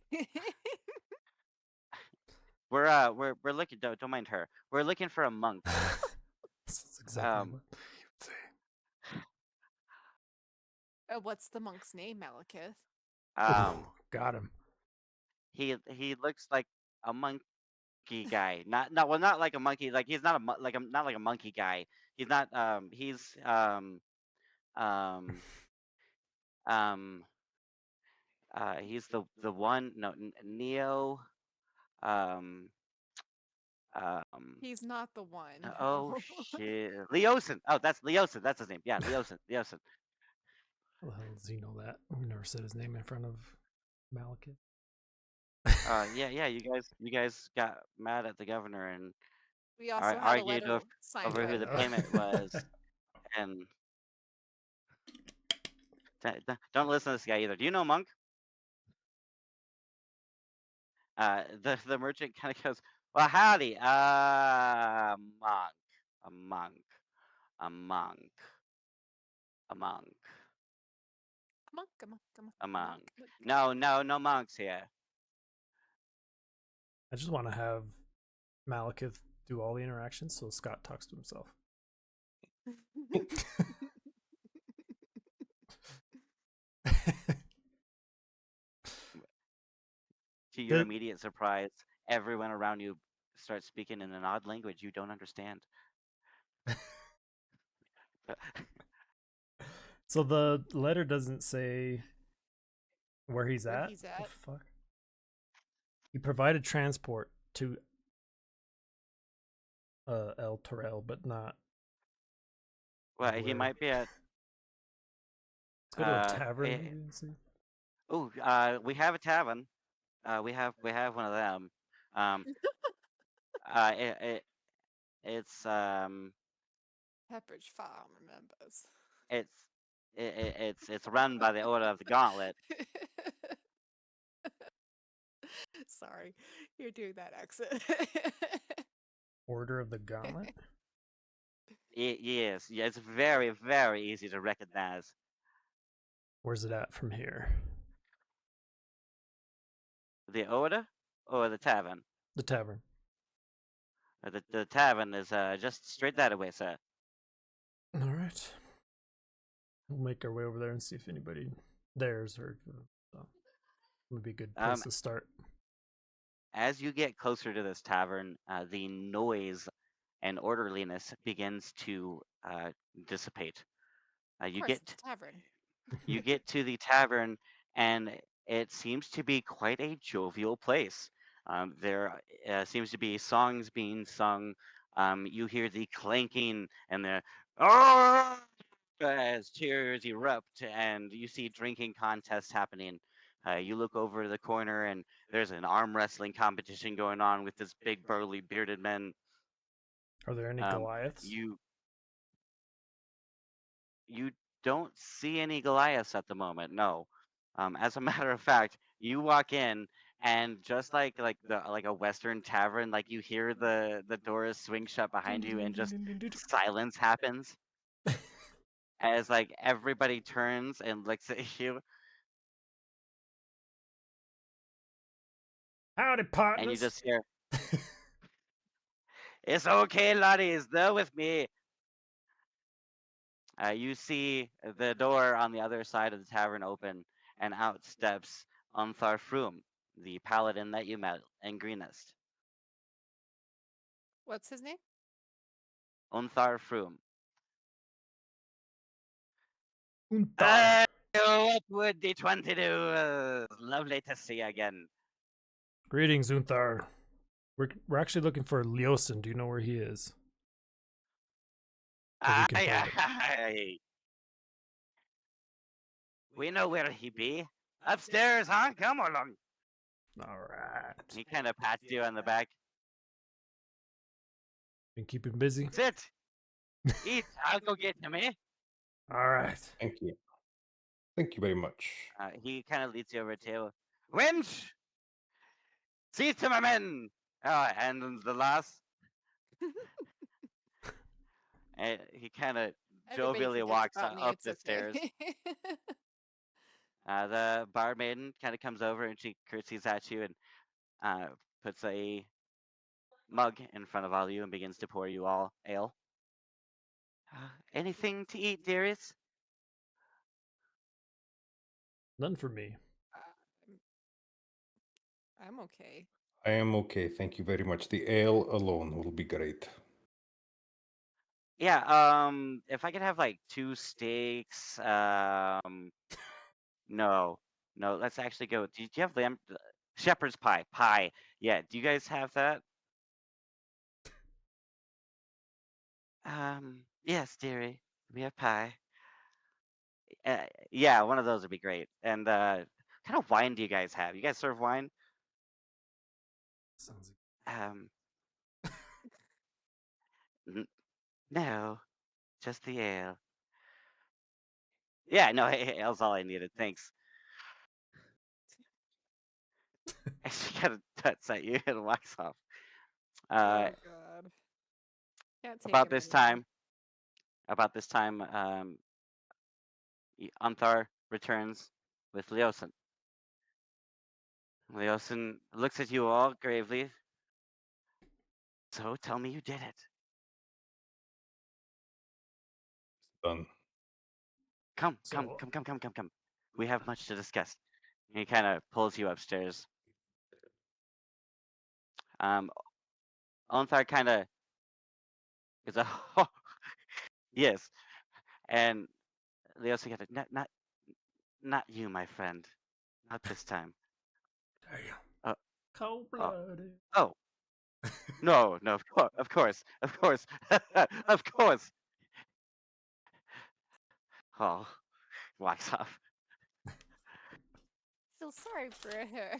We're looking. Don't mind her. We're looking for a monk. That's exactly what you would say. What's the monk's name, Malekith? Got him. He looks like a monkey guy. Not like a monkey. Like he's not not like a monkey guy. He's not. He's he's the one. No, Neo. He's not the one. Oh shit, Leosin. Oh, that's Leosin. That's his name. Yeah, Leosin. Leosin. How the hell does he know that? We never said his name in front of Malekith. Yeah. You guys got mad at the governor and We also had a argued letter signed over by who the the payment was. And don't listen to this guy either. Do you know Monk? The merchant kind of goes, "Well, howdy, monk, a monk, a monk, a monk, A monk, a monk, a monk, a a monk, monk. a monk. No monks here." I just want to have Malekith do all the interactions so Scott talks to himself. To your Good. immediate surprise, everyone around you starts speaking in an odd language you don't understand. So the letter doesn't say where he's Where at. he's The at. fuck? He provided transport to El Torel, but not. Well, he where. might be at. Let's go to a tavern maybe and see. Oh, we have a tavern. We have one of them. It's Pepperidge Farm remembers. it's run by the Order of the Gauntlet. Sorry, you're doing that accent. Order of the Gauntlet? Yes, yeah, it's very, very easy to recognize. Where's it at from here? The Order or the tavern? The tavern. The tavern is just straight that way, sir. All right. We'll make our way over there and see if anybody there's heard. So, would be a good place to start. As you get closer to this tavern, the noise and orderliness begins to dissipate. You get tavern. you get to the tavern, and it seems to be quite a jovial place. There seems to be songs being sung. You hear the clanking and the "Oh!" as cheers erupt, and you see drinking contests happening. You look over the corner, and there's an arm wrestling competition going on with this big, burly, bearded men. Are there any Goliaths? You don't see any Goliaths at the moment. No. As a matter of fact, you walk in, and just like a Western tavern, like you hear the doors swing shut behind you, and just silence happens as like everybody turns and looks at you. Howdy, partners. And you just hear, "It's okay, laddies, they're with me." You see the door on the other side of the tavern open, and out steps Unthar Froom, the paladin that you met in Greenest. What's his name? Unthar Froom. Unthar. What would the 20 do? Lovely to see you again. Greetings, Unthar. We're actually looking for Leosin. Do you know where he is? Where we can find him. Aye. We know where he be. Upstairs, huh? Come along. All right. He kind of pats you on the back. Been keeping busy. Sit. Eat. I'll go get him, eh? All right. Thank you. Thank you very much. He kind of leads you over a table. Wench! See to my men! And the last. He kind of jovially walks up the stairs. The barmaiden kind of comes over and she curtsies at you and puts a mug in front of all of you and begins to pour you all ale. Anything to eat, dearest? None for me. I'm okay. I am okay. Thank you very much. The ale alone will be great. Yeah, if I could have like 2 steaks, no, let's actually go. Do you have lamb? Shepherd's pie. Yeah, do you guys have that? Yes, dearie, we have pie. Yeah, one of those would be great. And kind of wine do you guys have? You guys serve wine? Sounds No. Just the ale. Yeah, no, ale's all I needed. Thanks. And she kind of tuts at you and walks off. Oh god. Can't take About it this anymore. time, Anthar returns with Leosin. Leosin looks at you all gravely. So tell me you did it. Done. Come. So We have much to discuss. And he kind of pulls you upstairs. Anthar kind of goes, oh, yes. And Leosin goes, not you, my friend. Not this time. damn. Uh, Cold uh, blooded. oh, no, of course, of course. Oh, walks off. Feel sorry for her.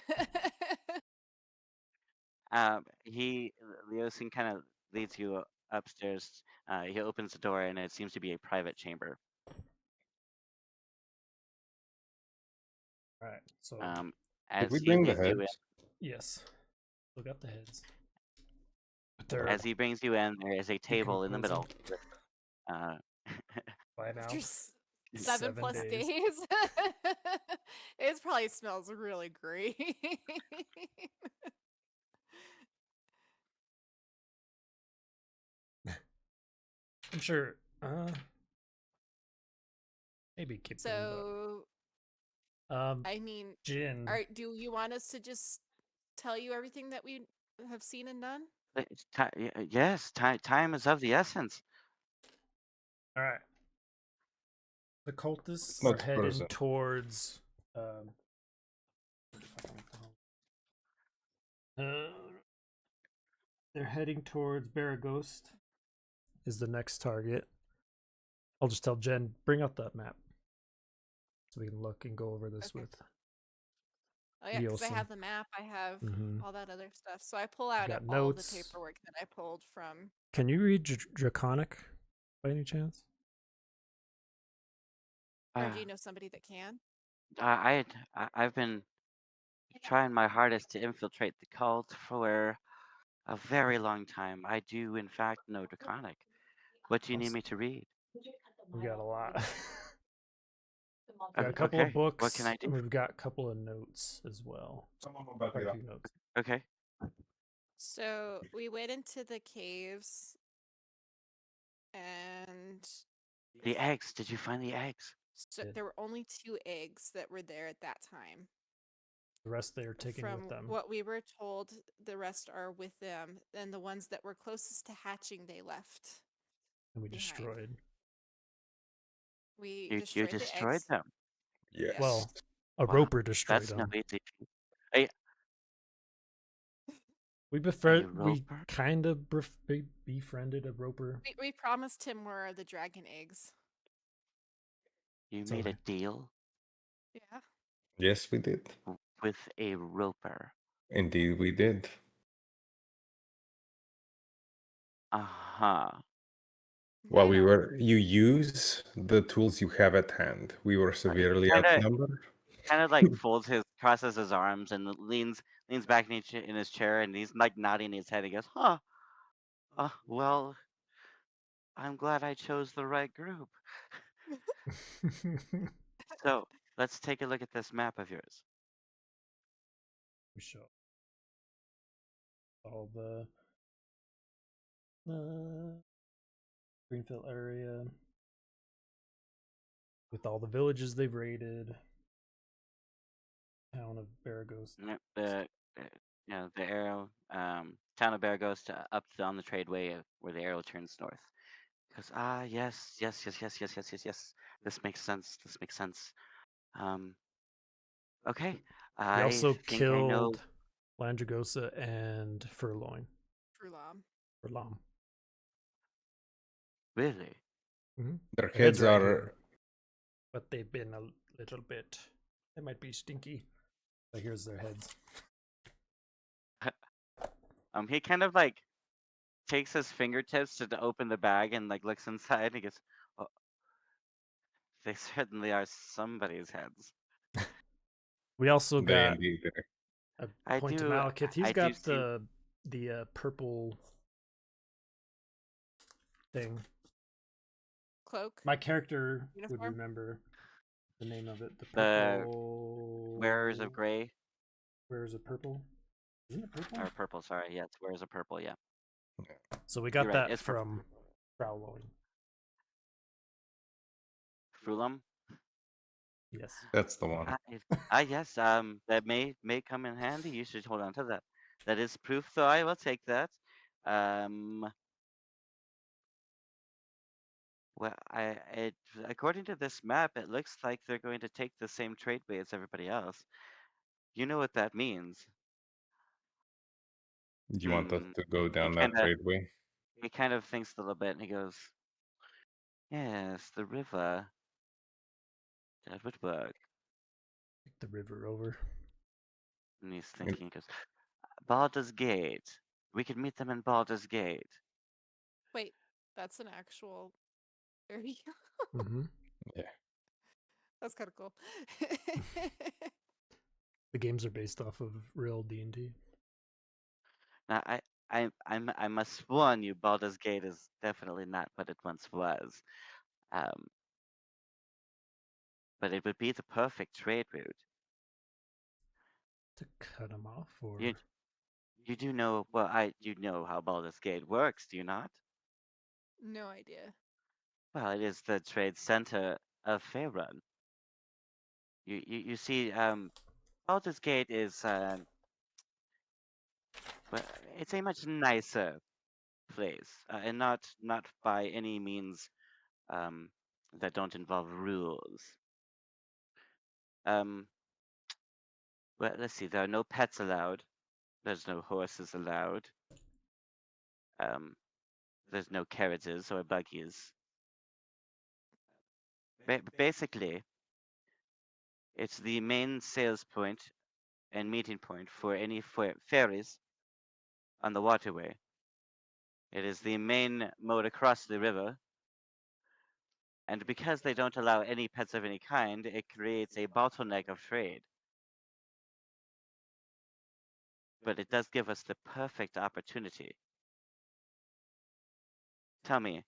Leosin kind of leads you upstairs. He opens the door, and it seems to be a private chamber. Alright, so Did As we he bring the leads you in, heads? yes. Still got the heads. But Okay. they're as he brings you in, there is a table in the decomposing middle with, uh, by now. After 7+ days. days. It probably smells really great. I'm sure. Maybe keep them. So, I mean, Jin. do you want us to just tell you everything that we have seen and done? yes, time is of the essence. All right. The cultists Not are heading frozen. towards. They're heading towards Baraghost. Is the next target. I'll just tell Jen, bring up that map, so we can look and go over this Okay. with. Oh yeah, because I Nielsen. have the map, I have Mhm. all that other stuff. So I pull out got all the notes. paperwork that I pulled from. Can you read Draconic by any chance? Or do you know somebody that can? I've been trying my hardest to infiltrate the cult for a very long time. I do, in fact, know Draconic. What do you need me to read? We got a lot. We got a couple Okay, of books. what can I do? And we've got a couple of notes as well. Quite a few notes. Okay. So we went into the caves and The eggs. Did you find the eggs? so Did. there were only 2 eggs that were there at that time. The rest they are taking From with them. what we were told, the rest are with them, and the ones that were closest to hatching, they left. And we behind. destroyed. We You destroyed the destroyed eggs. them. Yes. Well, a Wow, roper destroyed That's them. no easy feat. We roper? kind of befriended a roper. We promised him more of the dragon eggs. You So made a deal Yeah. Yes, we did. with a roper. Indeed, we did. Uh-huh. While I know. you use the tools you have at hand. We were severely outnumbered. Kind of like crosses his arms and leans back in his chair, and he's like nodding his head. He goes, "Huh? Well, I'm glad I chose the right group." So let's take a look at this map of yours. We show all the Greenfield area with all the villages they've raided. Town of Baraghost. Yep, the arrow, town of Baraghost up on the tradeway where the arrow turns north. Because yes. This makes sense. Okay. We I also think I know. killed Landragosa and Furlong. Furlong. Really? Mm-hmm. Their Their heads heads right are. here, but they've been a little bit. They might be stinky. But here's their heads. He kind of like takes his fingertips to open the bag and like looks inside and he goes, oh, they certainly are somebody's heads. We also They got indeed are. a I point to do Malekith. He's I do got see the purple thing. Cloak. My character would Uniform? remember the name of it. The the purple wearers of gray Wearers of purple. Isn't it purple? or purple, sorry, yeah, it's wearers of purple, yeah. So we got You're right, that it's purple. from Frauloin. Frulum? Yes. That's the one. Yes, that may come in handy. You should hold on to that. That is proof, though. I will take that. Well, according to this map, it looks like they're going to take the same tradeway as everybody else. You know what that means? Do you want us to go He down that kind of tradeway? thinks a little bit, and he goes, "Yes, the river. That would work." Take the river over. And he's thinking, he goes, "Baldur's Gate. We could meet them in Baldur's Gate." Wait, that's an actual area. Mm-hmm. Yeah. That's kind of cool. The games are based off of real D&D. Now, I must warn you, Baldur's Gate is definitely not what it once was. But it would be the perfect trade route. To cut them off, or You do know you know how Baldur's Gate works, do you not? No idea. Well, it is the trade center of Faerun. You see, Baldur's Gate is well, it's a much nicer place, and not by any means that don't involve rules. Well, let's see. There are no pets allowed. There's no horses allowed. There's no carriages or buggies. Basically, it's the main sales point and meeting point for any ferries on the waterway. It is the main mode across the river. And because they don't allow any pets of any kind, it creates a bottleneck of trade. But it does give us the perfect opportunity. Tell me,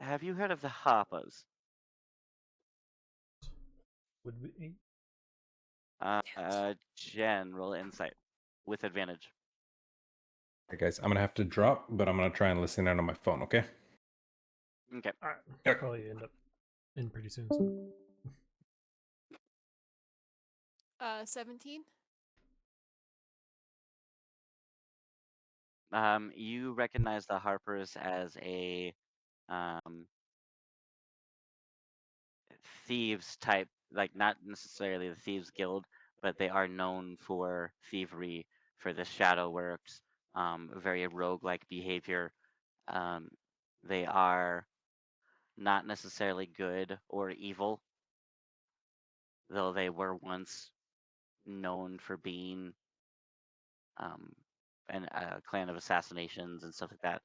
have you heard of the Harpers? would we? General insight with advantage. Hey guys, I'm gonna have to drop, but I'm gonna try and listen in on my phone, okay? Okay. All right. Yep. Probably end up in pretty soon. So. 17. You recognize the Harpers as a thieves type, like not necessarily the Thieves Guild, but they are known for thievery, for the shadow works, very roguelike behavior. They are not necessarily good or evil, though they were once known for being a clan of assassinations and stuff like that.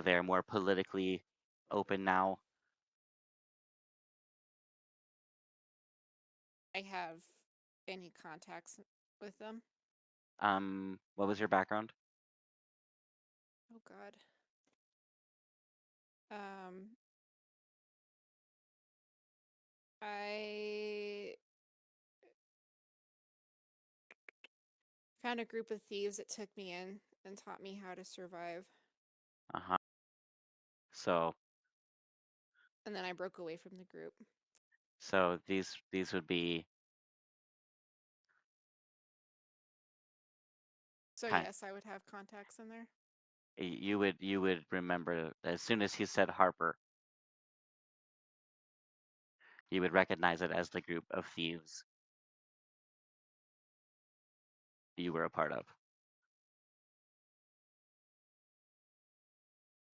They're more politically open now. I have any contacts with them. What was your background? Oh God. I found a group of thieves that took me in and taught me how to survive. So And then I broke away from the group. so these would be So kind. yes, I would have contacts in there. You would remember as soon as he said Harper, you would recognize it as the group of thieves you were a part of.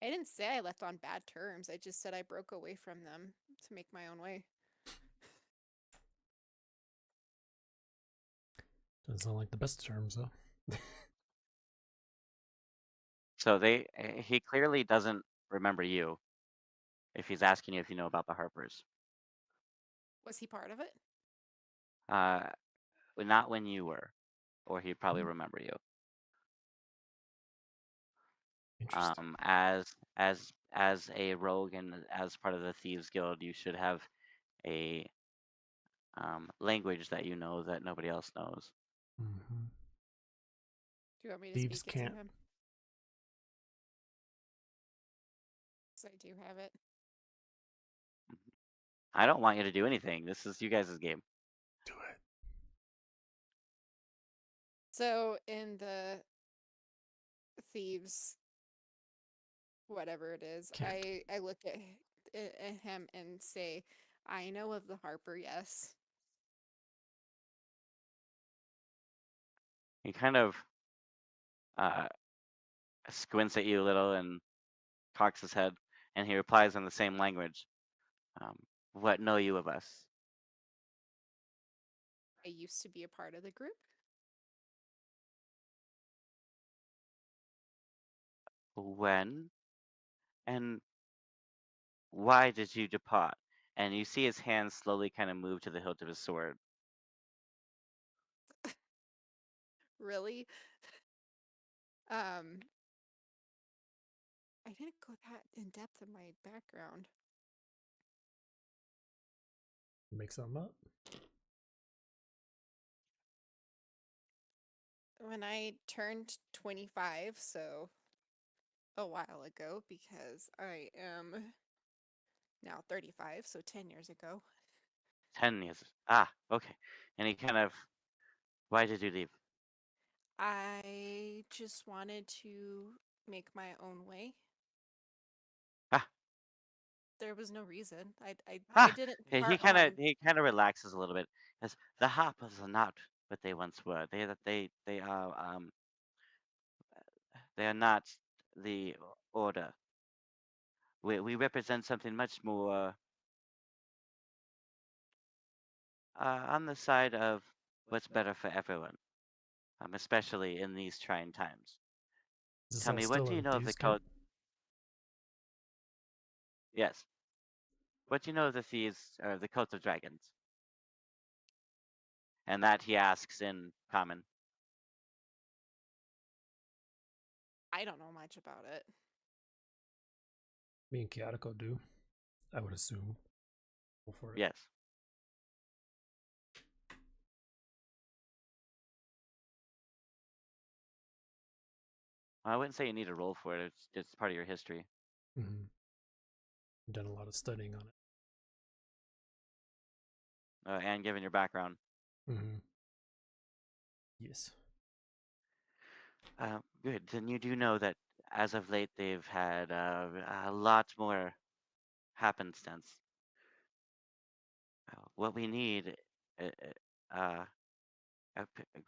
I didn't say I left on bad terms. I just said I broke away from them to make my own way. Doesn't sound like the best terms, though. So he clearly doesn't remember you if he's asking you if you know about the Harpers. Was he part of it? Not when you were, or he'd probably Mm. remember you. Interesting. As a rogue and as part of the Thieves Guild, you should have a language that you know that nobody else knows. Mm-hmm. Do you want me to Thieves speak it to can't. him? Because I do have it. I don't want you to do anything. This is you guys' game. Do it. So in the thieves, whatever it is, Camp. I look at him and say, I know of the Harper, yes. He kind of squints at you a little and cocks his head, and he replies in the same language. What know you of us? I used to be a part of the group. When and why did you depart? And you see his hand slowly kind of move to the hilt of his sword. Really? Um, I didn't go that in depth in my background. Make something up. When I turned 25, so a while ago, because I am now 35, so 10 years ago. 10 years. Okay. And he kind of, why did you leave? I just wanted to make my own way. Ah. There was no reason. I Ah, didn't he part kind of on. he kind of relaxes a little bit. As the Harpers are not what they once were. They are not the order. We represent something much more on the side of what's better for everyone, especially in these trying times. Is this Tell all me, what still do at you a know of the thieves camp? code? Yes. What do you know of the thieves or the cult of dragons? And that he asks in common. I don't know much about it. Me and Kiatiko do. I would assume. Go for it. Yes. I wouldn't say you need a roll for it. It's part of your history. Mm-hmm. Done a lot of studying on it. And given your background. Mm-hmm. Yes. Good. Then you do know that as of late they've had a lot more happenstance. What we need, uh, uh,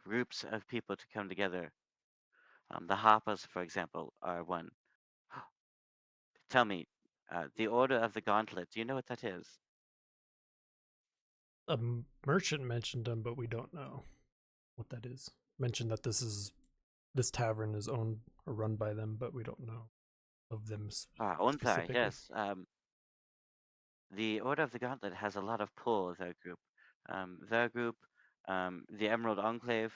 groups of people to come together. The Harpers, for example, are one. Tell me, the Order of the Gauntlet. Do you know what that is? A merchant mentioned them, but we don't know what that is. Mentioned that this tavern is owned or run by them, but we don't know of them Onthar, specifically. yes. The Order of the Gauntlet has a lot of pull. Their group, the Emerald Enclave,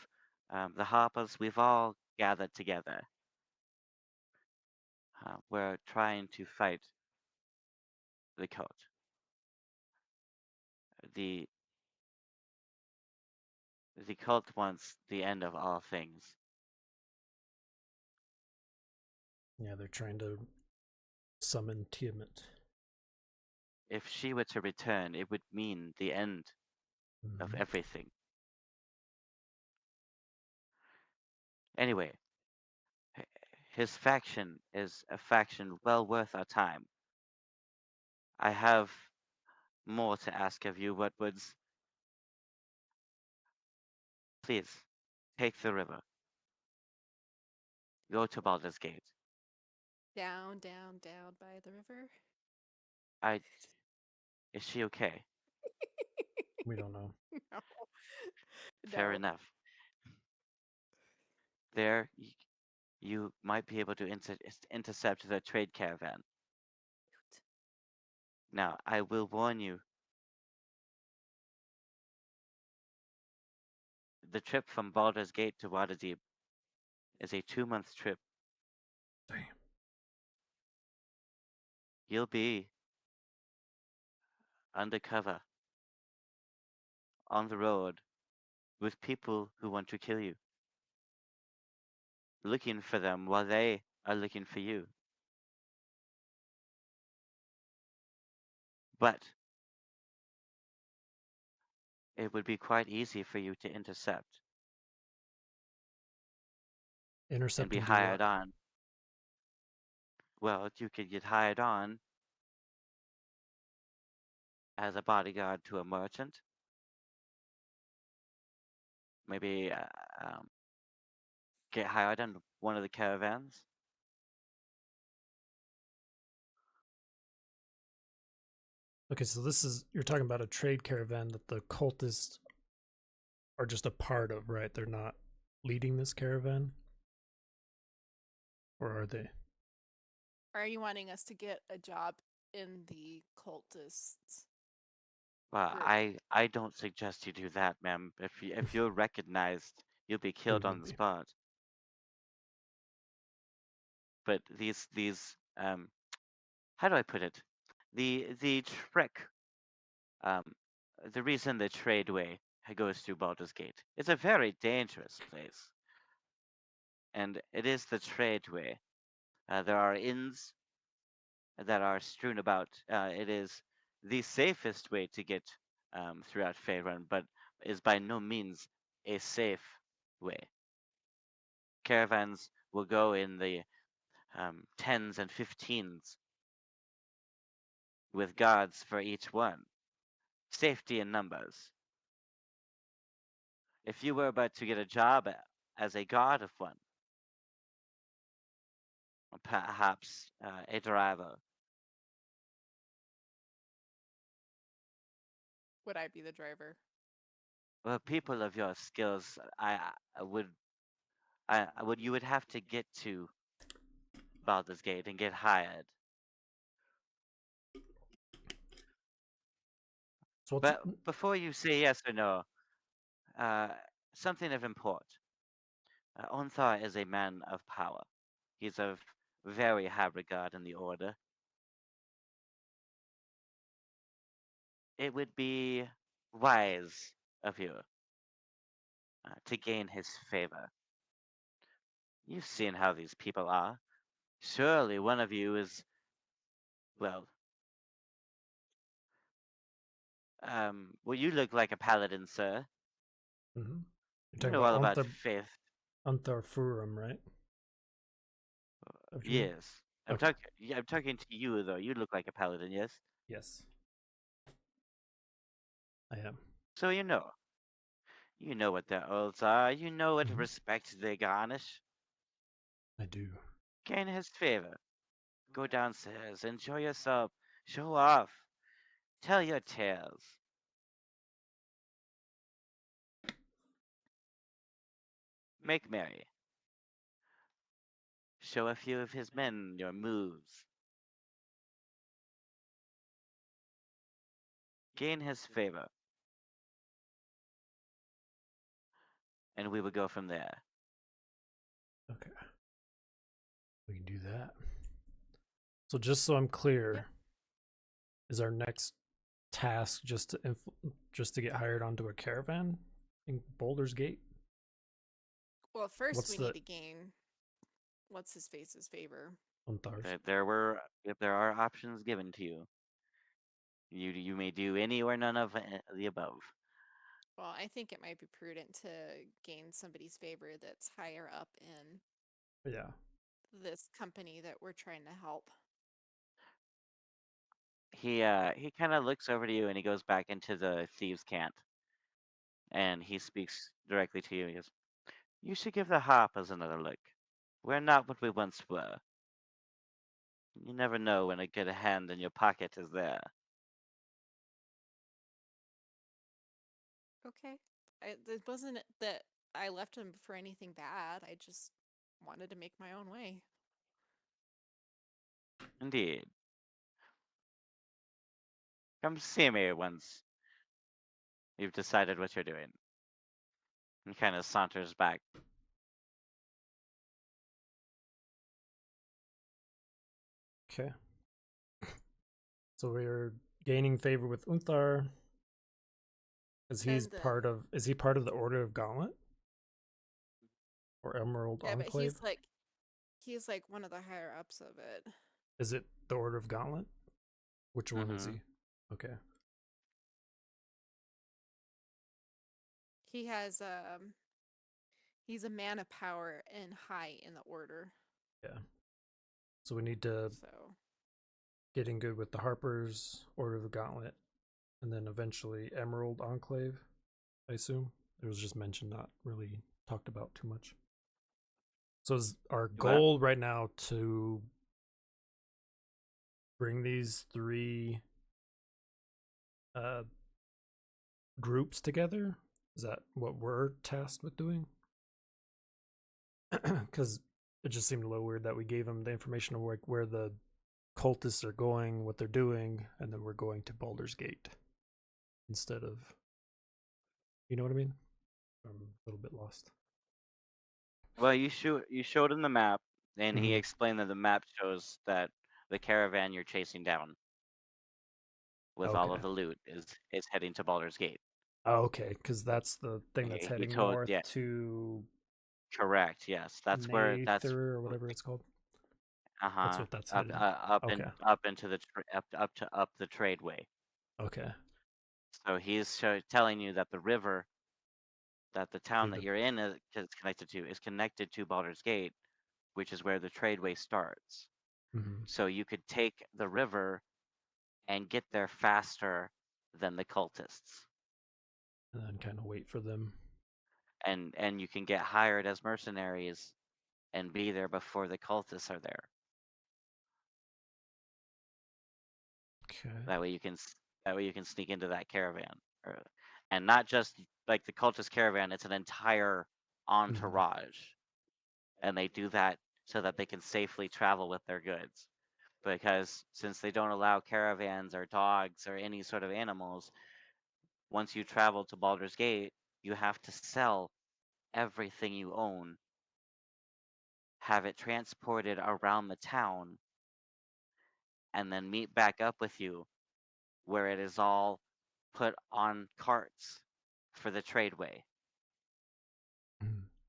the Harpers. We've all gathered together. We're trying to fight the cult. The the cult wants the end of all things. Yeah, they're trying to summon Tiamat. If she were to return, it would mean the end of Mm-hmm. everything. Anyway, his faction is a faction well worth our time. I have more to ask of you, Whatwoods. Please, take the river. Go to Baldur's Gate. Down, down, down by the river. I. Is she okay? We don't know. No. Fair No. enough. There, you might be able to intercept the trade caravan. Now, I will warn you. The trip from Baldur's Gate to Waterdeep is a 2-month trip. Damn. You'll be undercover on the road with people who want to kill you, looking for them while they are looking for you. But it would be quite easy for you to intercept Intercept and be and do hired what? on. Well, you could get hired on as a bodyguard to a merchant. Maybe get hired on one of the caravans. Okay, so this is you're talking about a trade caravan that the cultists are just a part of, right? They're not leading this caravan, or are they? Are you wanting us to get a job in the cultists? Well, Group. I don't suggest you do that, ma'am. If you're recognized, you'll be We killed on would the be. spot. But how do I put it? The trick, um, the reason the tradeway goes through Baldur's Gate. It's a very dangerous place, and it is the tradeway. There are inns that are strewn about. It is the safest way to get throughout Faerun, but is by no means a safe way. Caravans will go in the 10s and 15s with guards for each one. Safety in numbers. If you were about to get a job as a guard of one, or perhaps a driver, Would I be the driver? well, people of your skills, you would have to get to Baldur's Gate and get hired. So what's But before you say yes or no, uh, something of import. Onthar is a man of power. He's of very high regard in the Order. It would be wise of you to gain his favor. You've seen how these people are. Surely one of you is, well, you look like a paladin, sir. mm-hmm. You're You talking know all about about faith. Antharfurum, right? What you mean? Yes. I'm Okay. talking. Yeah, I'm talking to you though. You look like a paladin, yes. Yes, I am. So you know. You know what their oaths are. You know what Mhm. respect they garnish. I do. Gain his favor. Go downstairs. Enjoy yourself. Show off. Tell your tales. Make merry. Show a few of his men your moves. Gain his favor. And we will go from there. Okay. We can do that. So just so I'm clear, Yep. is our next task just to get hired onto a caravan in Boulder's Gate? Well, first What's we the- need to gain what's his face's favor. Unthar's? If there are options given to you, you may do any or none of the above. Well, I think it might be prudent to gain somebody's favor that's higher up in Yeah. this company that we're trying to help. He kind of looks over to you and he goes back into the thieves' cant, and he speaks directly to you. He goes, "You should give the Harpers another look. We're not what we once were. You never know when a good hand in your pocket is there." Okay. It wasn't that I left him for anything bad. I just wanted to make my own way. Indeed. Come see me once you've decided what you're doing. And kind of saunters back. Okay. So we're gaining favor with Unthar. Is he And the- part of the Order of Gauntlet? Or Emerald Yeah, but Enclave? he's like one of the higher ups of it. Is it the Order of Gauntlet? Which one is Mhm. he? Okay. He has he's a man of power and high in the order. Yeah. So we need to So get in good with the Harpers, Order of the Gauntlet, and then eventually Emerald Enclave, I assume. It was just mentioned, not really talked about too much. So is our What? goal right now to bring these three groups together? Is that what we're tasked with doing? Because it just seemed a little weird that we gave them the information of like where the cultists are going, what they're doing, and then we're going to Baldur's Gate instead of, you know what I mean? I'm a little bit lost. Well, you showed him the map, and he Mhm. explained that the map shows that the caravan you're chasing down with all Okay. of the loot is heading to Baldur's Gate. Oh, okay, because that's the thing that's He heading told, north yeah, to correct, yes, that's where Nather or whatever it's called. That's uh-huh what that's up heading. Okay. up into the up the tradeway. Okay. So he's telling you that the river that the town Through that the you're in is connected to Baldur's Gate, which is where the tradeway starts. Mhm. So you could take the river and get there faster than the cultists. And then kind of wait for them. And you can get hired as mercenaries and be there before the cultists are there. Okay. That way you can sneak into that caravan, and not just like the cultist caravan. It's an entire entourage, and they do that so that they can safely travel with their goods. Because since they don't allow caravans or dogs or any sort of animals, once you travel to Baldur's Gate, you have to sell everything you own, have it transported around the town, and then meet back up with you where it is all put on carts for the tradeway.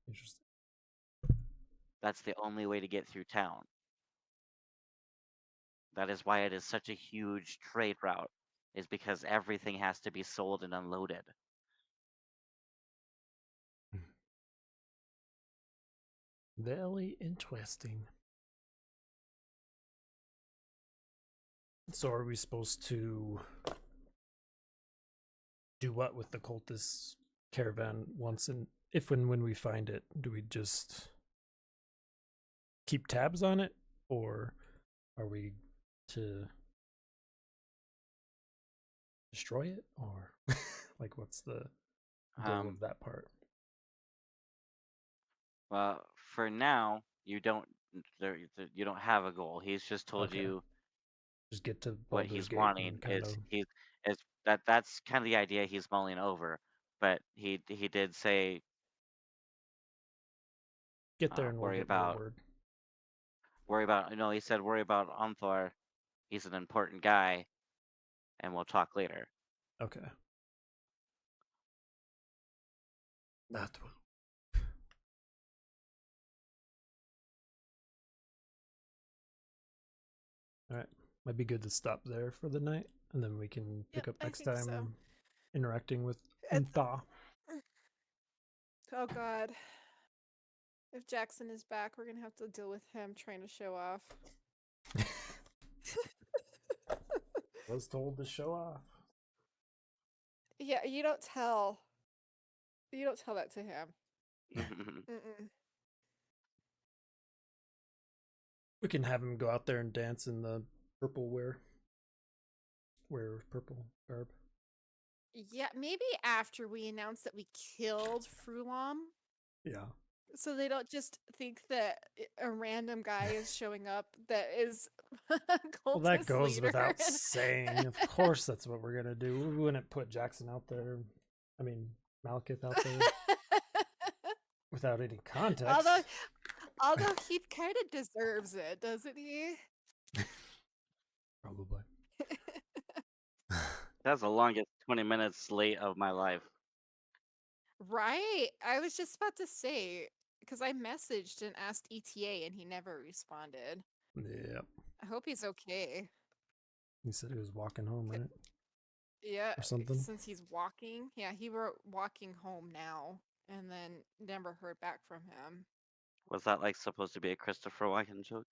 Interesting. That's the only way to get through town. That is why it is such a huge trade route, is because everything has to be sold and unloaded. Very interesting. So are we supposed to do what with the cultist caravan once and if and when we find it? Do we just keep tabs on it, or are we to destroy it, or like what's the goal of that part? Well, for now, you don't you don't have a goal. He's just told Okay. you Just get to what Baldur's he's Gate wanting and kind of is that's kind of the idea he's mulling over. But he did say get there and we'll get more word. he said worry about Onthor. He's an important guy, and we'll talk later. Okay. That will. All right. Might be good to stop there for the night, and then we can pick up I next think time so. interacting with It's- Untha. Oh God. If Jackson is back, we're gonna have to deal with him trying to show off. Was told to show off. Yeah, you don't tell that to him. Mm-mm. We can have him go out there and dance in the purple wear purple garb. Yeah, maybe after we announce that we killed Frulam. Yeah. So they don't just think that a random guy is showing up that is Well, that cultist goes leader. without saying. Of course, that's what we're gonna do. We wouldn't put Jackson out there. I mean, Malekith out there without any context. although he kind of deserves it, doesn't he? Probably. That's the longest 20 minutes late of my life. Right. I was just about to say because I messaged and asked ETA and he never responded. Yep. I hope he's okay. He said he was walking home, right? Yeah, Or something. since he's walking. Yeah, he wrote walking home now and then never heard back from him. Was that like supposed to be a Christopher Walken joke?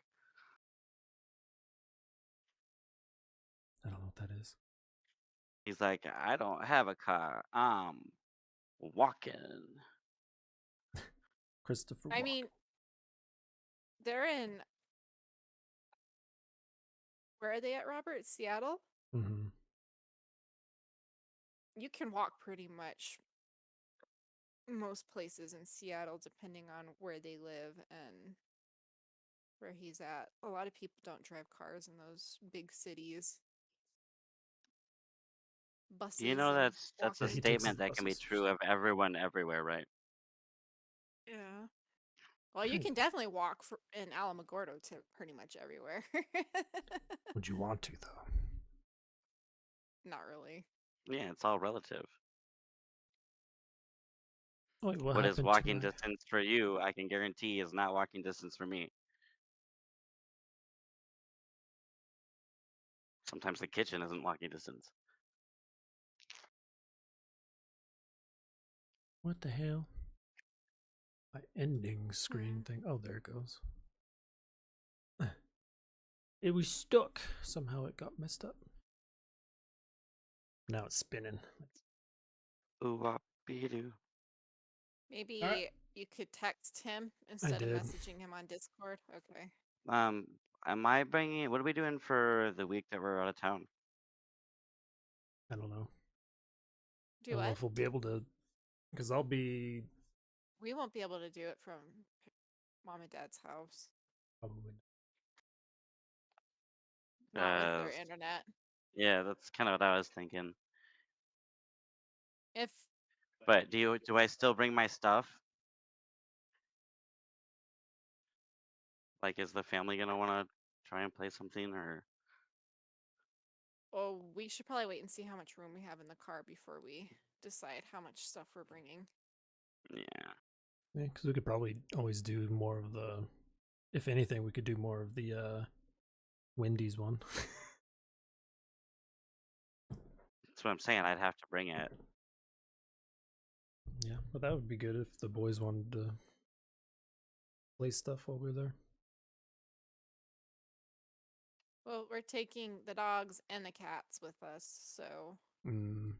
I don't know what that is. He's like, I don't have a car. I'm walking. Christopher I Walken. mean, they're in where are they at, Robert? Seattle? Mm-hmm. You can walk pretty much most places in Seattle depending on where they live and where he's at. A lot of people don't drive cars in those big cities. Buses You know and that's a Yeah, he takes his statement that can be buses. true of everyone everywhere, right? yeah. Well, you can definitely walk in Alamogordo to pretty much everywhere. Would you want to though? Not really. Yeah, it's all relative. Oh, wait, what What is happened to walking my? distance for you, I can guarantee is not walking distance for me. Sometimes the kitchen isn't walking distance. What the hell? My ending screen thing. Oh, there it goes. It was stuck. Somehow it got messed up. Now it's spinning. Ooh, wop, doo. Maybe you could text him I instead of did. messaging him on Discord. Okay. Am I bringing? What are we doing for the week that we're out of town? I don't know. I Do don't know what? if we'll be able to, because I'll be We won't be able to do it from mom and dad's house. probably. Not with Uh, their internet. yeah, that's kind of what I was thinking. If But do I still bring my stuff? Like, is the family gonna want to try and play something, or well, we should probably wait and see how much room we have in the car before we decide how much stuff we're bringing. yeah? Yeah, because we could probably always do more of the. If anything, we could do more of the Wendy's one. That's what I'm saying. I'd have to bring it. Yeah, but that would be good if the boys wanted to play stuff while we're there. Well, we're taking the dogs and the cats with us, so Mm.